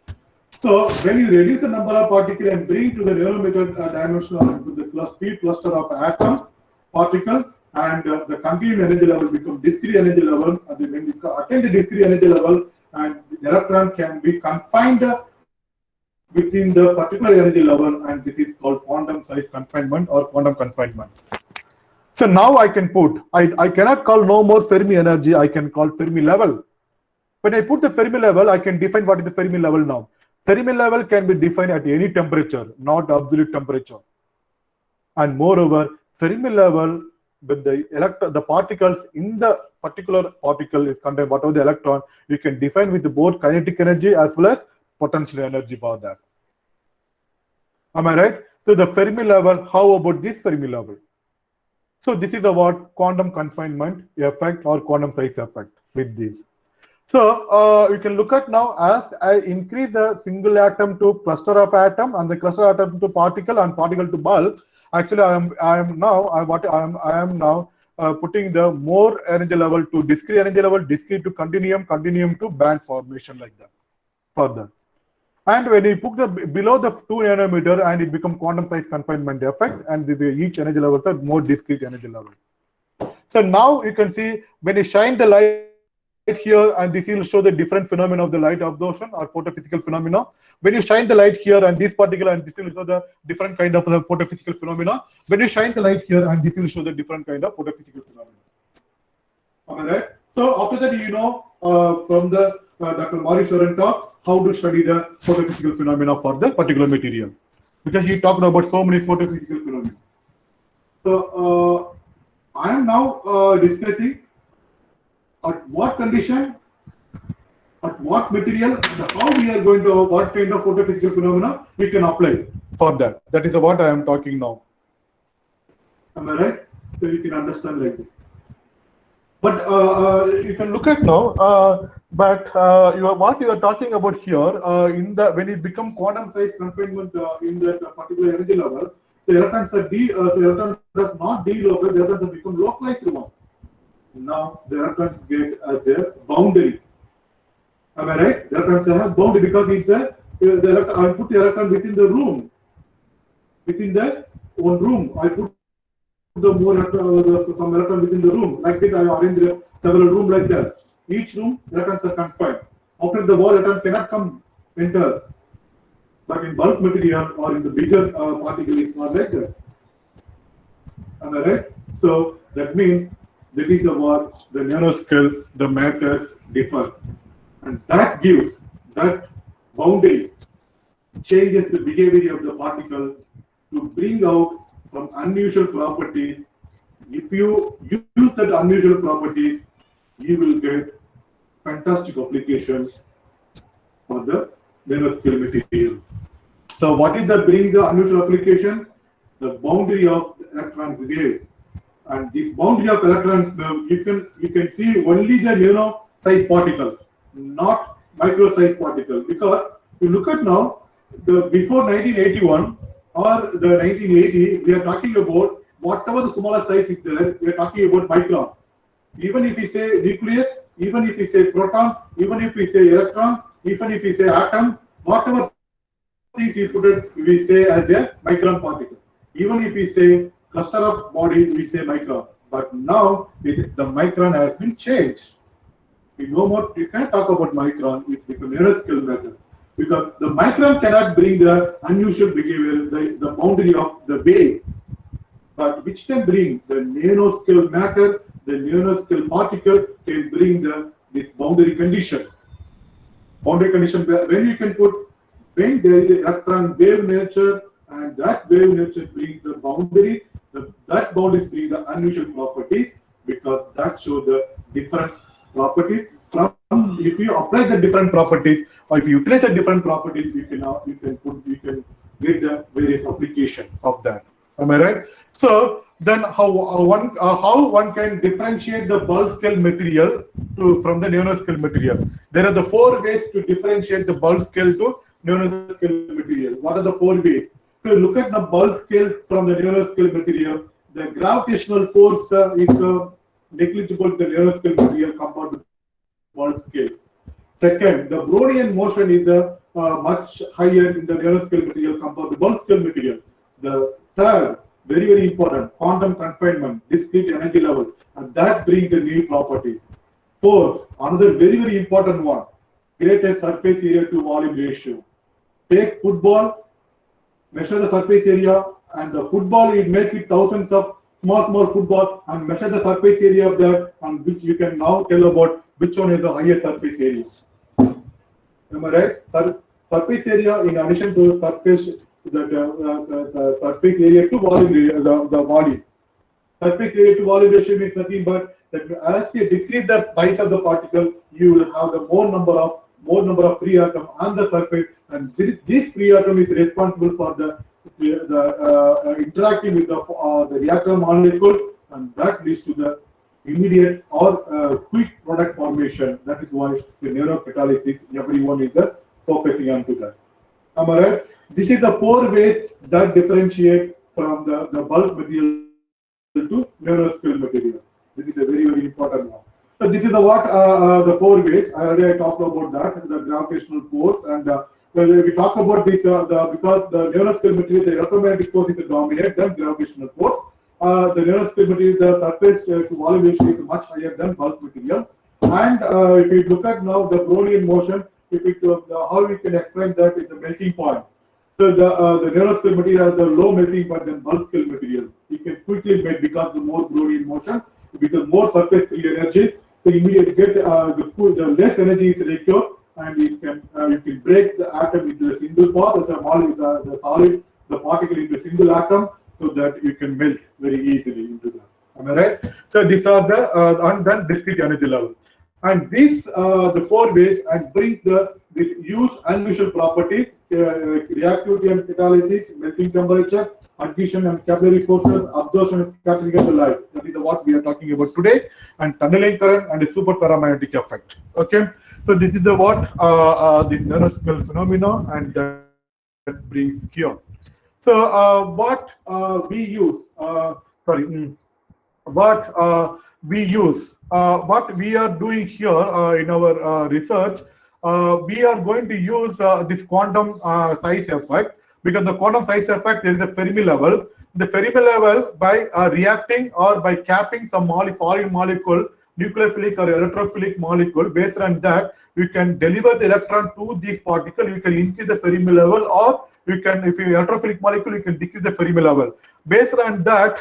So when you reduce the number of particles and bring to the nanometer dimension of the field cluster of atom, particle, and the continuum energy level become discrete energy level. And when you attain the discrete energy level, and the electron can be confined within the particular energy level, and this is called quantum size confinement or quantum confinement. So now I can put, I cannot call no more Fermi energy, I can call Fermi level. When I put the Fermi level, I can define what is the Fermi level now. Fermi level can be defined at any temperature, not absolute temperature. And moreover, Fermi level with the particles in the particular particle is contained, whatever the electron, you can define with both kinetic energy as well as potential energy for that. Am I right? So the Fermi level, how about this Fermi level? So this is about quantum confinement effect or quantum size effect with this. So you can look at now as I increase the single atom to cluster of atom and the cluster atom to particle and particle to bulk. Actually, I am now putting the more energy level to discrete energy level, discrete to continuum, continuum to band formation like that. Further. And when you put the below the 2 nanometer and it becomes quantum size confinement effect, and each energy level is more discrete energy level. So now you can see when you shine the light here, and this will show the different phenomena of the light absorption or photophysical phenomena. When you shine the light here and this particular, and this will show the different kind of photophysical phenomena. When you shine the light here and this will show the different kind of photophysical phenomena. All right. So after that, you know from the Dr. Maheshwaran talk how to study the photophysical phenomena for the particular material, because he talked about so many photophysical phenomena. So I am now discussing at what condition, at what material, and how we are going to, what kind of photophysical phenomena we can apply for that. That is what I am talking now. Am I right? So you can understand like this. But you can look at now, what you are talking about here, in the when it becomes quantum size confinement in that particular energy level, the electrons are the electrons are not delocalized, the electrons have become localized one. Now the electrons get as their boundary. Am I right? The electrons have boundary because it's a I put the electron within the room. Within the one room, I put the more some electron within the room. Like that, I arrange several rooms like that. Each room, electrons are confined. Often the wall electron cannot enter. But in bulk material or in the bigger particle, it's not like that. Am I right? So that means that is what the nanoscale, the matter differ. And that gives, that boundary changes the behavior of the particle to bring out some unusual properties. If you use that unusual properties, you will get fantastic applications for the nanoscale material. So what is that brings the unusual application? The boundary of the electrons wave. And this boundary of electrons, you can see only the nano size particle, not micro size particle. Because you look at now, the before 1981 or the 1980, we are talking about whatever the smaller size is there, we are talking about micron. Even if we say nucleus, even if we say proton, even if we say electron, even if we say atom, whatever things you put it, we say as a micron particle. Even if we say cluster of body, we say micron. But now the micron has been changed. We no more, you can't talk about micron, it's become nanoscale matter. Because the micron cannot bring the unusual behavior, the boundary of the wave. But which can bring the nanoscale matter, the nanoscale particle can bring this boundary condition. Boundary condition when you can put, when there is an electron wave nature, and that wave nature brings the boundary, that boundary brings the unusual properties, because that shows the different properties. From if you apply the different properties, or if you utilize the different properties, you can get the various application of that. Am I right? So then how one can differentiate the bulk scale material from the nanoscale material? There are the 4 ways to differentiate the bulk scale to nanoscale material. What are the 4 ways? So look at the bulk scale from the nanoscale material. The gravitational force is negligible to the nanoscale material compared to bulk scale. Second, the Brownian motion is much higher in the nanoscale material compared to bulk scale material. The third, very, very important, quantum confinement, discrete energy level, and that brings a new property. Fourth, another very, very important one, greater surface area to volume ratio. Take football, measure the surface area, and the football, you make it thousands of small football, and measure the surface area of that, and which you can now tell about which one is the highest surface area. Am I right? Surface area, in addition to surface, the surface area to volume, the volume. surface area to volume ratio means nothing but that as you decrease the size of the particle, you will have the more number of free atom on the surface, and this free atom is responsible for the interacting with the reactor molecule, and that leads to the immediate or quick product formation. That is why the neurocatalysis, everyone is focusing on to that. Am I right? This is the 4 ways that differentiate from the bulk material to nanoscale material. This is a very, very important one. So this is the 4 ways. I already talked about that, the gravitational force, and when we talk about this, because the nanoscale material, the electromagnetic force is the dominant than gravitational force. The nanoscale material, the surface to volume ratio is much higher than bulk material. And if we look at now the Brownian motion, how we can explain that is the melting point. So the nanoscale material has the low melting point than bulk scale material. You can quickly melt because the more Brownian motion, because more surface free energy. So immediately get the less energy is required, and you can break the atom into a single part, the solid, the particle into a single atom, so that you can melt very easily into that. Am I right? So these are the undone discrete energy level, and these the 4 ways and brings this huge unusual properties: reactivity and catalysis, melting temperature, adhesion and capillary forces, absorption and scattering of the light. That is what we are talking about today, and tunneling current and the super paramagnetic effect. Okay, so this is what this nanoscale phenomena, and that brings here. So what we use, what we are doing here in our research, we are going to use this quantum size effect, because the quantum size effect, there is a Fermi level. The Fermi level, by reacting or by capping some foreign molecule, nucleophilic or electrophilic molecule, based on that, you can deliver the electron to this particle. You can increase the Fermi level, or you can, if you electrophilic molecule, you can decrease the Fermi level. Based on that,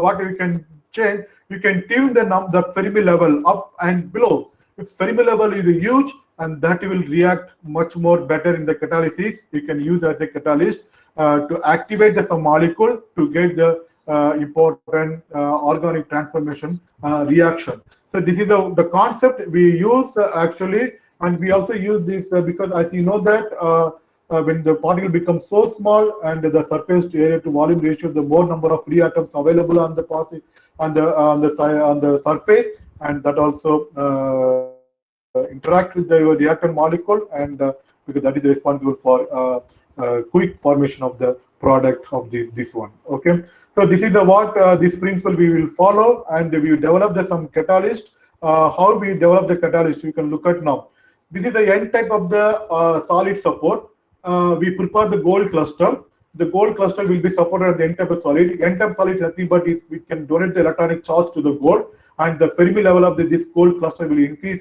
what you can change, you can tune the Fermi level up and below. If Fermi level is huge, and that will react much more better in the catalysis, you can use as a catalyst to activate the molecule to get the important organic transformation reaction. So this is the concept we use actually, and we also use this because, as you know, that when the particle becomes so small and the surface to area to volume ratio, the more number of free atoms available on the surface, and that also interact with the reactant molecule, and because that is responsible for quick formation of the product of this one. Okay, so this is what this principle we will follow, and we develop some catalyst. How we develop the catalyst, you can look at now. This is the N type of the solid support. We prepare the gold cluster. The gold cluster will be supported at the N type of solid. N type solid is nothing but we can donate the electronic charge to the gold, and the Fermi level of this gold cluster will increase.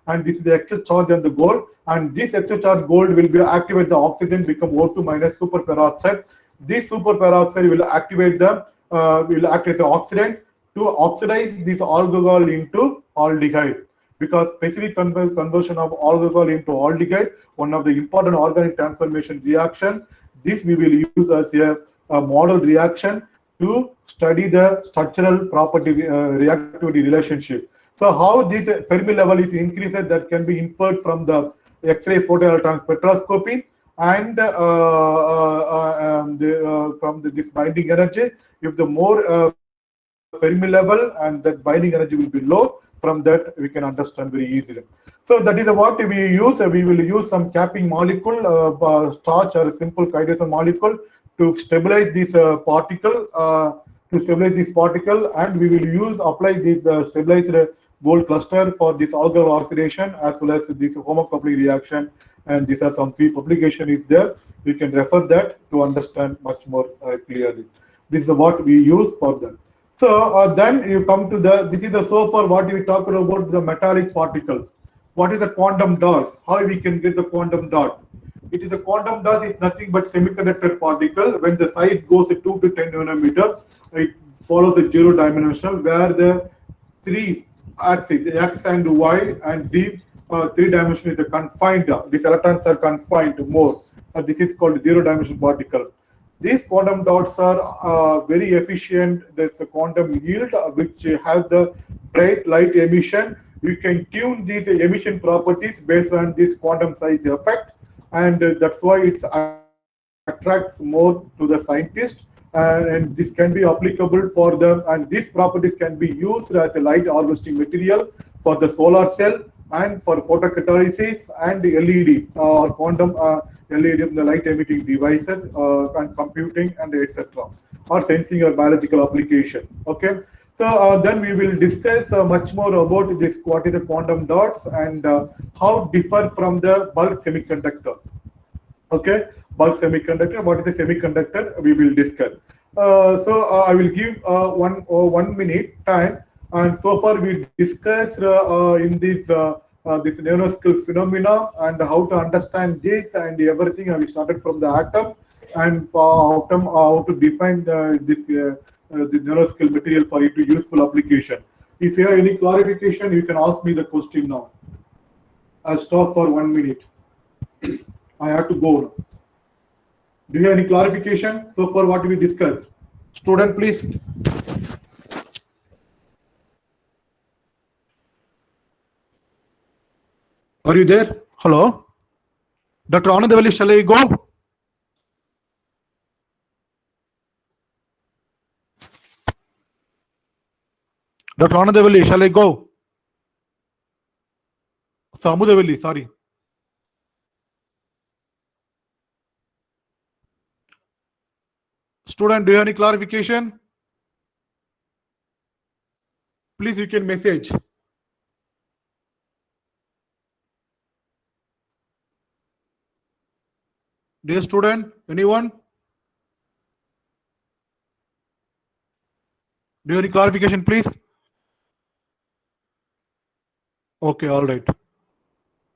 And this is the excess charge on the gold, and this excess charge gold will be activate the oxygen, become O2 minus superperoxide. This superperoxide will activate will act as an oxidant to oxidize this alcohol into aldehyde, because specific conversion of alcohol into aldehyde, one of the important organic transformation reaction. This we will use as a model reaction to study the structural property reactivity relationship. So how this Fermi level is increased, that can be inferred from the X-ray photoelectron spectroscopy, and from this binding energy. If the more Fermi level, and that binding energy will be low, from that we can understand very easily. So that is what we use. We will use some capping molecule, starch or a simple chitosan molecule, to stabilize this particle. And we will apply this stabilized gold cluster for this alkyl oxidation, as well as this homocoupling reaction, and these are some few publication is there. You can refer that to understand much more clearly. This is what we use for that. So then you come to this is so far what we talked about the metallic particles. What is the quantum dot? How we can get the quantum dot? It is a quantum dot is nothing but semiconductor particle. When the size goes to 2 to 10 nanometer, it follows the 0 dimensional, where the 3 axis, X and Y and Z, 3 dimension is confined. These electrons are confined more. This is called 0 dimensional particle. These quantum dots are very efficient. There's a quantum yield which has the bright light emission. You can tune these emission properties based on this quantum size effect, and that's why it attracts more to the scientist. And this can be applicable for them, and these properties can be used as a light harvesting material for the solar cell and for photocatalysis and the LED or quantum LED, the light emitting devices and computing and etc. or sensing or biological application. Okay. So then we will discuss much more about this, what is the quantum dots and how differ from the bulk semiconductor. Okay, bulk semiconductor. What is the semiconductor? We will discuss. I will give 1 minute time. And so far we discussed in this this nanoscale phenomena and how to understand this and everything. We started from the atom and for atom how to define the nanoscale material for it to useful application. If you have any clarification, you can ask me the question now. I'll stop for 1 minute. I have to go now. Do you have any clarification so far what we discussed? Student, please. Are you there? Hello? Dr. Anandavalli, shall I go? Dr. Anandavalli, shall I go? Samudavalli, sorry. Student, do you have any clarification? Please, you can message. Dear student, anyone? Do you have any clarification, please? Okay, all right.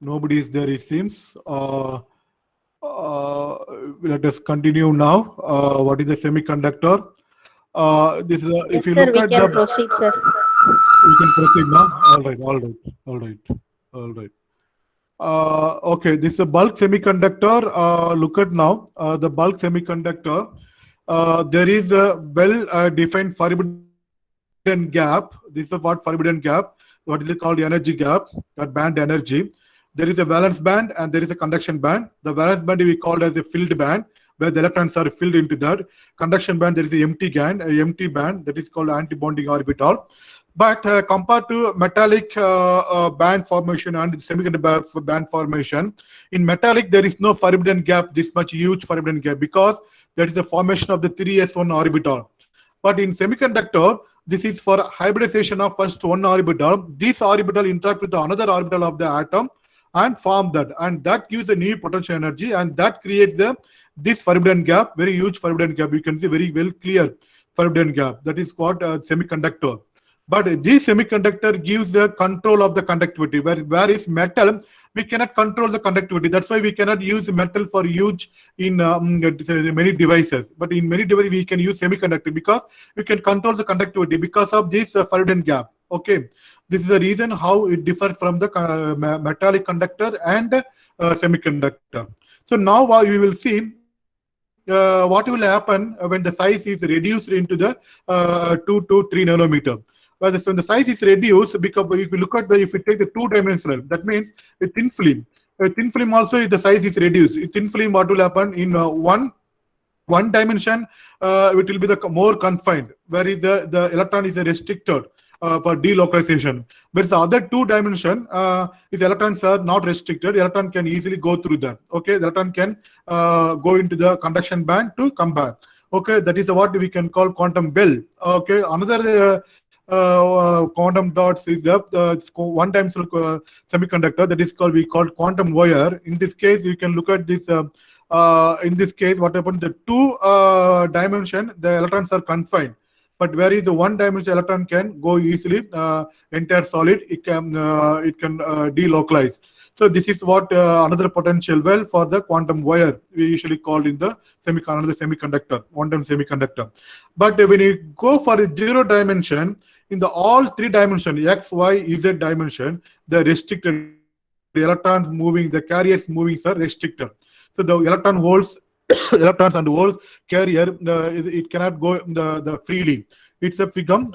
Nobody is there, it seems. Let us continue now. What is the semiconductor? This is if you Sir, look we at can the. proceed, sir. We can proceed now. All right. Okay, this is a bulk semiconductor. Look at now the bulk semiconductor. There is a well-defined forbidden gap. This is what forbidden gap. What is it called? The energy gap, that band energy. There is a valence band and there is a conduction band. The valence band we called as a filled band, where the electrons are filled into that. Conduction band, there is an empty band that is called anti-bonding orbital. But compared to metallic band formation and semiconductor band formation, in metallic there is no forbidden gap, this much huge forbidden gap, because there is a formation of the 3s1 orbital. But in semiconductor, this is for hybridization of first one orbital. This orbital interact with another orbital of the atom and form that, and that gives a new potential energy, and that creates this forbidden gap, very huge forbidden gap. You can see very well clear forbidden gap. That is what semiconductor. But this semiconductor gives the control of the conductivity, whereas metal, we cannot control the conductivity. That's why we cannot use metal for use in many devices. But in many devices, we can use semiconductor because we can control the conductivity because of this forbidden gap. Okay, this is the reason how it differs from the metallic conductor and semiconductor. So now we will see what will happen when the size is reduced into the 2 to 3 nanometer. When the size is reduced, because if you look at if you take the 2-dimensional, that means a thin film. A thin film also, if the size is reduced. A thin film, what will happen in one dimension? It will be the more confined, whereas the electron is restricted for delocalization. Whereas the other 2 dimension, if the electrons are not restricted, the electron can easily go through that. Okay, the electron can go into the conduction band to come back. Okay, that is what we can call quantum well. Okay, another quantum dots is the one-dimensional semiconductor that is called, we call quantum wire. In this case, you can look at this. In this case, what happened? The 2 dimension, the electrons are confined. But whereas the 1-dimensional electron can go easily, entire solid, it can delocalize. So this is what another potential well for the quantum wire we usually call in the semiconductor, one-dimensional semiconductor. But when you go for a 0 dimension, in the all 3 dimension, X, Y, Z dimension, the restricted, the electrons moving, the carriers moving are restricted. So the electron holds electrons and holes carrier, it cannot go the freely. It's become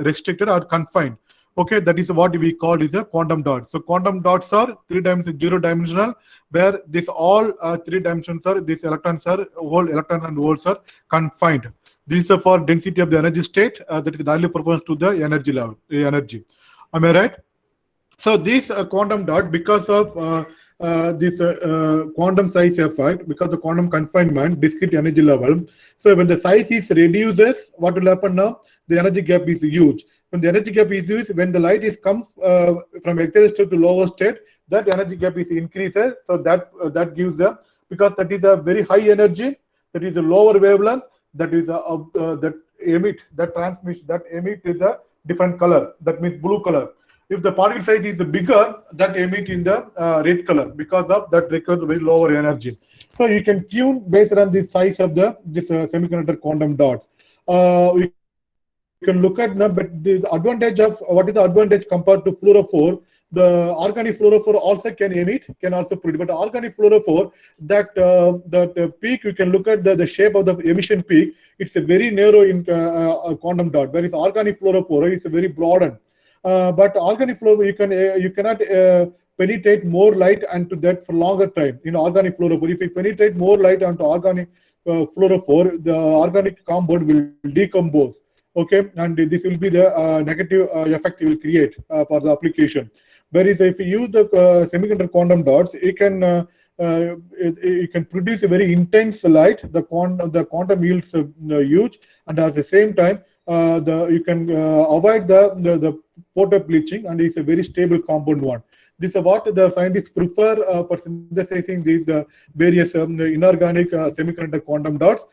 restricted or confined. Okay, that is what we call is a quantum dot. So quantum dots are zero dimensional, where this all three dimensions are, these electrons are electrons and holes are confined. This is for density of the energy state, that is directly proportional to the energy level, energy. Am I right? So this quantum dot, because of this quantum size effect, because the quantum confinement, discrete energy level. So when the size is reduces, what will happen now? The energy gap is huge. When the energy gap is huge, when the light comes from excited state to lower state, that energy gap is increases. So that gives the, because that is a very high energy, that is a lower wavelength, that is that emit, that transmission, that emit is a different color. That means blue color. If the particle size is bigger, that emit in the red color, because of that requires very lower energy. So you can tune based on the size of this semiconductor quantum dots. We can look at, but the advantage of, what is the advantage compared to fluorophore? The organic fluorophore also can emit, can also produce, but organic fluorophore, that peak, you can look at the shape of the emission peak. It's a very narrow in quantum dot, whereas organic fluorophore is a very broadened. But organic fluorophore, you cannot penetrate more light onto that for longer time. In organic fluorophore, if you penetrate more light onto organic fluorophore, the organic compound will decompose. Okay, and this will be the negative effect it will create for the application. Whereas if you use the semiconductor quantum dots, it can produce a very intense light. The quantum yields huge, and at the same time, you can avoid the photo bleaching, and it's a very stable compound one. This is what the scientists prefer for synthesizing these various inorganic semiconductor quantum dots,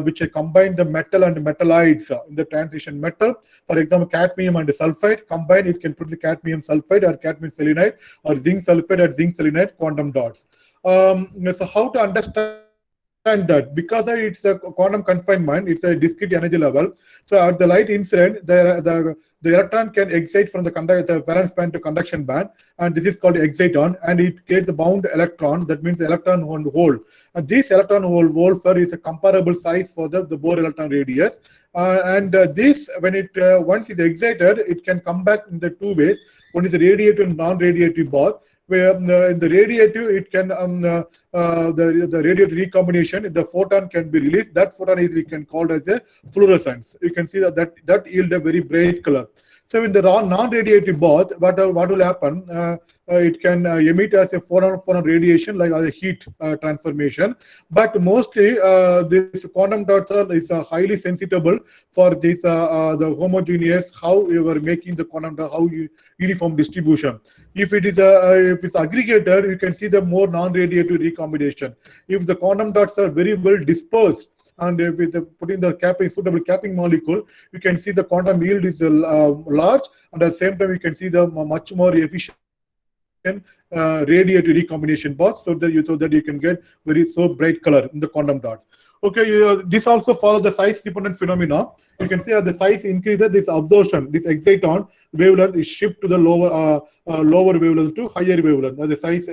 which combine the metal and metallides in the transition metal. For example, cadmium and sulfide combined, it can produce cadmium sulfide or cadmium selenide, or zinc sulfide or zinc selenide quantum dots. So how to understand that? Because it's a quantum confinement, it's a discrete energy level. So at the light incident, the electron can excite from the valence band to conduction band, and this is called exciton, and it creates a bound electron. That means the electron hole. And this electron hole is a comparable size for the Bohr electron radius. This, when it once is excited, it can come back in the two ways. One is the radiative and non-radiative Bohr, where in the radiative, it can the radiative recombination, the photon can be released. That photon we can call as a fluorescence. You can see that yield a very bright color. So in the non-radiative Bohr, what will happen? It can emit as a photon radiation, like a heat transformation. But mostly, this quantum dots is highly sensitive for this the homogeneous, how you are making the quantum dot, how uniform distribution. If it's aggregated, you can see the more non-radiative recombination. If the quantum dots are very well dispersed, and with putting the suitable capping molecule, you can see the quantum yield is large, and at the same time you can see the much more efficient radiative recombination box, so that you can get very bright color in the quantum dots. Okay, this also follows the size dependent phenomena. You can see as the size increases, this absorption, this exciton wavelength is shift to the lower wavelength to higher wavelength. The size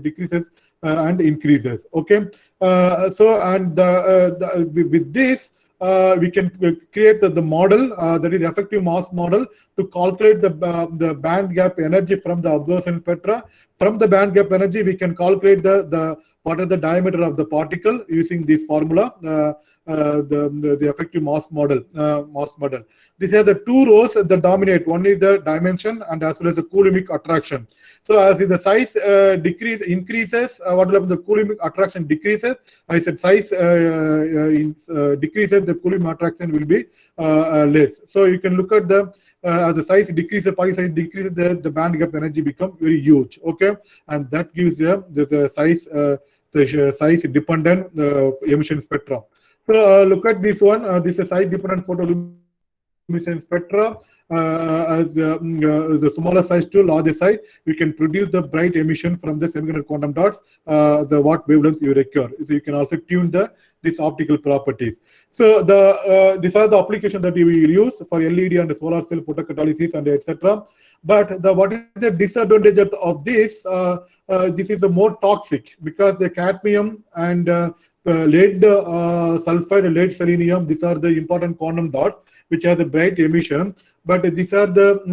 decreases and increases. Okay, with this, we can create the model, that is effective mass model, to calculate the band gap energy from the absorption spectra. From the band gap energy, we can calculate what is the diameter of the particle using this formula, the effective mass model. This has the two rows that dominate. One is the dimension, and as well as the Coulombic attraction. So as the size increases, what will happen? The Coulombic attraction decreases. I said size decreases, the Coulombic attraction will be less. So you can look at as the size decreases, particle size decreases, the band gap energy becomes very huge. Okay, and that gives the size dependent emission spectrum. So look at this one. This is size dependent photoluminescence photoluminescence spectra as the smaller size to larger size, we can produce the bright emission from the semiconductor quantum dots, the what wavelength you require. So you can also tune these optical properties. So these are the applications that we will use for LED and solar cell photocatalysis and etc. But what is the disadvantage of this? This is more toxic because the cadmium and lead sulfide, lead selenium, these are the important quantum dots which has a bright emission. But these are the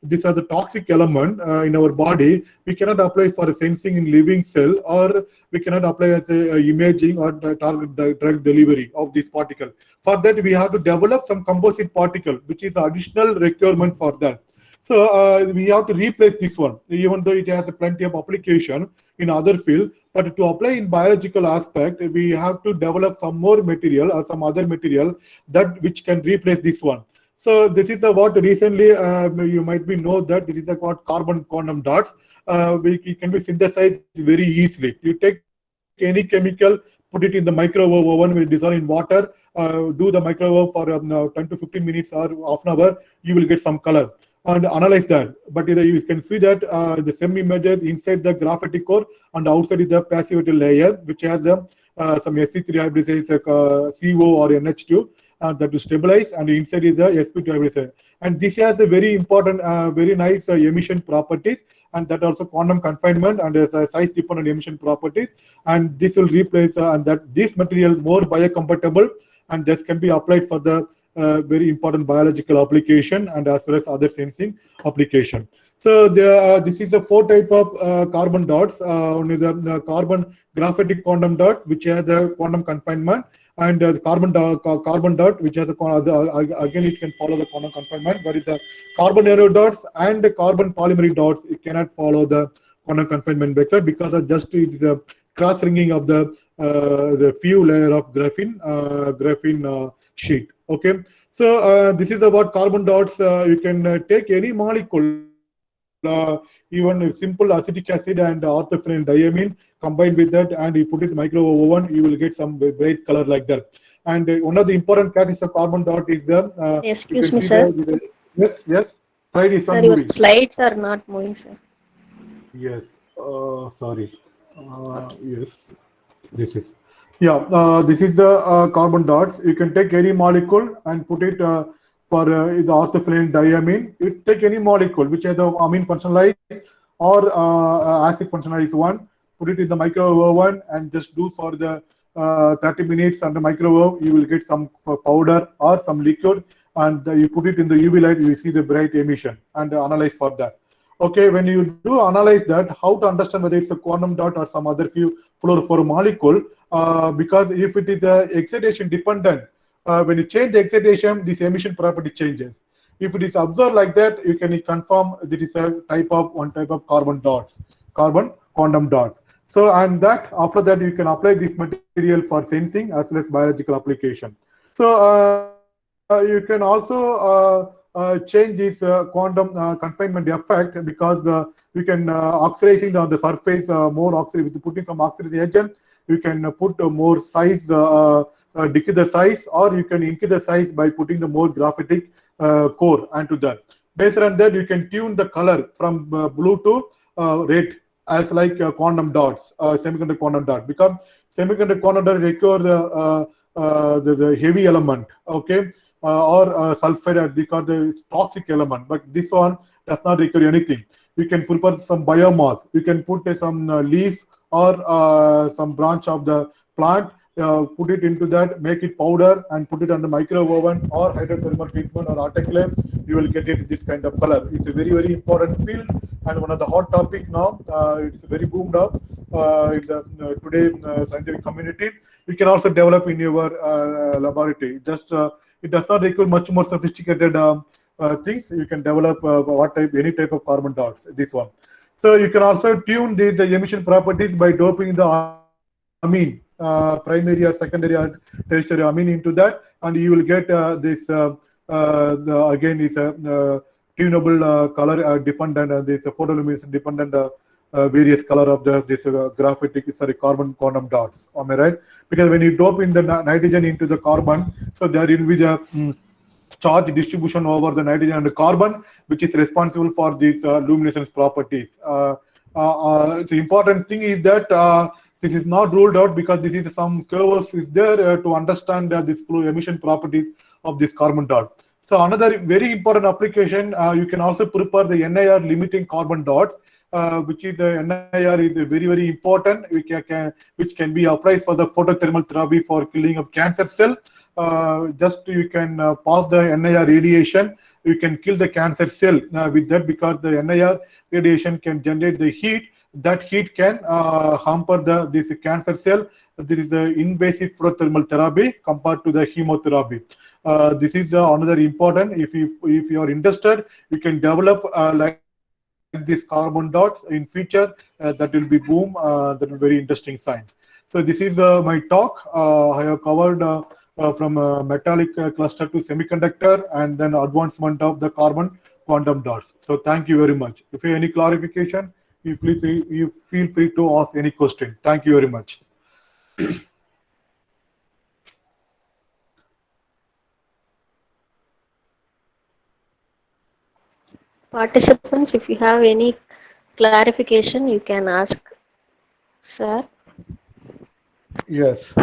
these are the toxic element in our body. We cannot apply for sensing in living cell, or we cannot apply as a imaging or target drug delivery of this particle. For that, we have to develop some composite particle, which is additional requirement for that. So we have to replace this one, even though it has plenty of application in other field. But to apply in biological aspect, we have to develop some more material or some other material that which can replace this one. So this is what recently you might be know that this is what carbon quantum dots. It can be synthesized very easily. You take any chemical, put it in the microwave oven, will dissolve in water, do the microwave for 10 to 15 minutes or half an hour, you will get some color and analyze that. But you can see that the same images inside the graphitic core and outside is the passivity layer, which has some sp3 hybridization, CO or NH2 that will stabilize, and inside is the sp2 hybridization. And this has a very important, very nice emission properties, and that also quantum confinement and size dependent emission properties. And this will replace and that this material more biocompatible, and this can be applied for the very important biological application and as well as other sensing application. So this is a 4 type of carbon dots. One is a carbon graphitic quantum dot, which has the quantum confinement, and the carbon dot, which has the again it can follow the quantum confinement. But it's a carbon nanodots and the carbon polymer dots, it cannot follow the quantum confinement vector because of just it's a cross ringing of the few layer of graphene sheet. Okay, so this is about carbon dots. You can take any molecule, even a simple acetic acid and orthophenol diamine, combined with that, and you put it in microwave oven, you will get some bright color like that. And one of the important characteristics of carbon dot is the excuse me, sir. Yes. Slide is Sir, your slides are not moving, sir. Yes. Sorry. Yes. This is. Yeah, this is the carbon dots. You can take any molecule and put it for the orthophenol diamine. You take any molecule which has the amine functionalized or acid functionalized one, put it in the microwave oven and just do for the 30 minutes under microwave. You will get some powder or some liquid, and you put it in the UV light. You will see the bright emission and analyze for that. Okay, when you do analyze that, how to understand whether it's a quantum dot or some other few fluorophore molecule, because if it is excitation dependent, when you change the excitation, this emission property changes. If it is observed like that, you can confirm that it is a one type of carbon dots, carbon quantum dots. So, and that after that you can apply this material for sensing as well as biological application. So you can also change this quantum confinement effect, because you can oxidizing on the surface more oxide with putting some oxidizing agent. You can put more size, decrease the size, or you can increase the size by putting the more graphitic core onto that. Based on that, you can tune the color from blue to red as like quantum dots, semiconductor quantum dot. Because semiconductor quantum dot require the heavy element, okay, or sulfide because the toxic element. But this one does not require anything. You can prepare some biomass. You can put some leaf or some branch of the plant, put it into that, make it powder and put it under microwave oven or hydrothermal treatment or autoclave. You will get it this kind of color. It's a very, very important field and one of the hot topic now. It's very boomed up in the today scientific community. You can also develop in your laboratory. Just it does not require much more sophisticated things. You can develop any type of carbon dots. This one. So you can also tune these emission properties by doping the amine, primary or secondary or tertiary amine into that, and you will get this again is a tunable color dependent, this photoluminescence dependent various color of this graphitic, sorry, carbon quantum dots. Am I right? Because when you dope in the nitrogen into the carbon, so there will be the charge distribution over the nitrogen and the carbon, which is responsible for these luminescence properties. The important thing is that this is not ruled out because this is some curves is there to understand this flow emission properties of this carbon dot. So another very important application, you can also prepare the NIR limiting carbon dot, which is the NIR is very important, which can be applied for the photothermal therapy for killing of cancer cell. Just you can pass the NIR radiation, you can kill the cancer cell with that, because the NIR radiation can generate the heat. That heat can hamper this cancer cell. There is the invasive photothermal therapy compared to the chemotherapy. This is another important. If you are interested, you can develop like these carbon dots in future. That will be boom. That will be very interesting science. So this is my talk. I have covered from metallic cluster to semiconductor, and then advancement of the carbon quantum dots. So thank you very much. If you have any clarification, you feel free to ask any question. Thank you very much. Participants, if you have any clarification, you can ask, sir. Yes.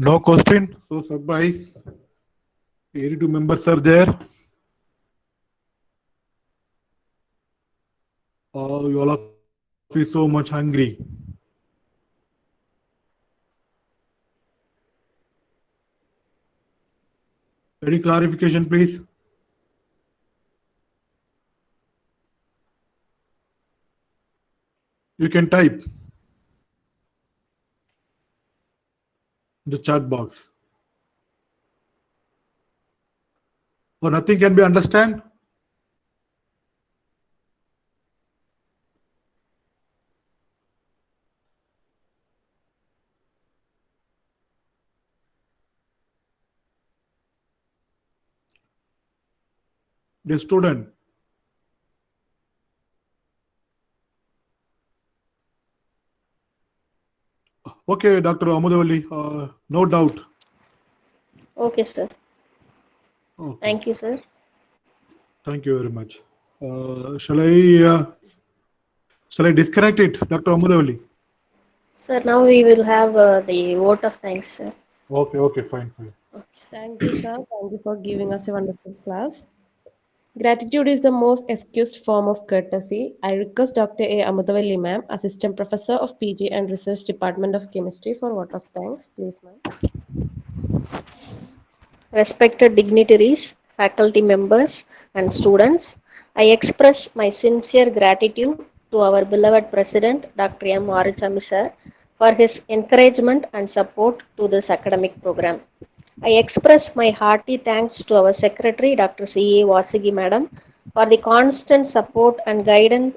No question. So surprise. 82 members are there. Oh, you all of you so much hungry. Any clarification, please? You can type the chat box. Or nothing can be understand? The student. Okay, Dr. Amudavalli, no doubt. Okay, sir. Okay. Thank you, sir. Thank you very much. Shall I disconnect it, Dr. Amudavalli? Sir, now we will have the vote of thanks, sir. Okay, fine. Thank you, sir. Thank you for giving us a wonderful class. Gratitude is the most excused form of courtesy. I request Dr. A. Amudavalli, ma'am, Assistant Professor of PG and Research Department of Chemistry, for vote of thanks. Please, ma'am. Respected dignitaries, faculty members, and students, I express my sincere gratitude to our beloved President, Dr. M. Arachami sir, for his encouragement and support to this academic program. I express my hearty thanks to our Secretary, Dr. C. A. Vasigi madam, for the constant support and guidance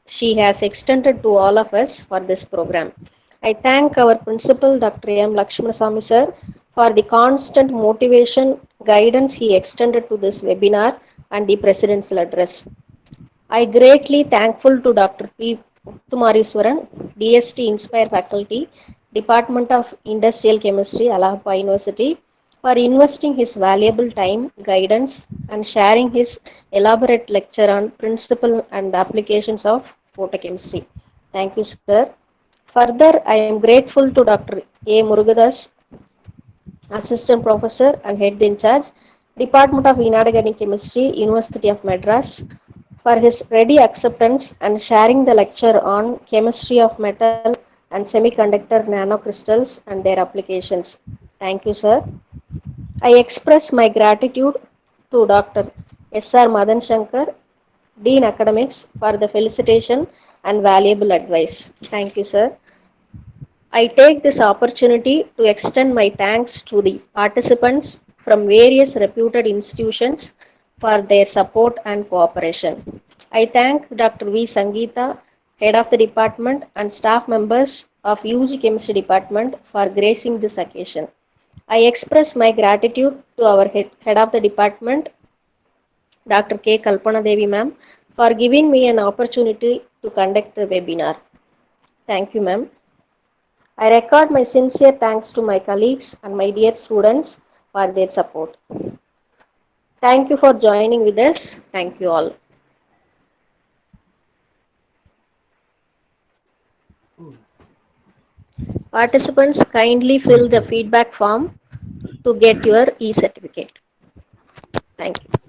she has extended to all of us for this program. I thank our principal, Dr. M. Lakshmanasamy sir, for the constant motivation, guidance he extended to this webinar and the presidential address. I greatly thankful to Dr. P. Uttumariswaran, DST Inspire faculty, Department of Industrial Chemistry, Allahabad University, for investing his valuable time, guidance, and sharing his elaborate lecture on principle and applications of photochemistry. Thank you, sir. Further, I am grateful to Dr. A. Murugadas, Assistant Professor and Head in Charge, Department of Inorganic Chemistry, University of Madras, for his ready acceptance and sharing the lecture on chemistry of metal and semiconductor nanocrystals and their applications. Thank you, sir. I express my gratitude to Dr. S.R. Madan Shankar, Dean Academics, for the felicitation and valuable advice. Thank you, sir. I take this opportunity to extend my thanks to the participants from various reputed institutions for their support and cooperation. I thank Dr. V. Sangeeta, Head of the Department, and staff members of UG Chemistry Department for gracing this occasion. I express my gratitude to our Head of the Department, Dr. K. Kalpana Devi ma'am, for giving me an opportunity to conduct the webinar. Thank you, ma'am. I record my sincere thanks to my colleagues and my dear students for their support. Thank you for joining with us. Thank you all. Participants, kindly fill the feedback form to get your e-certificate. Thank you.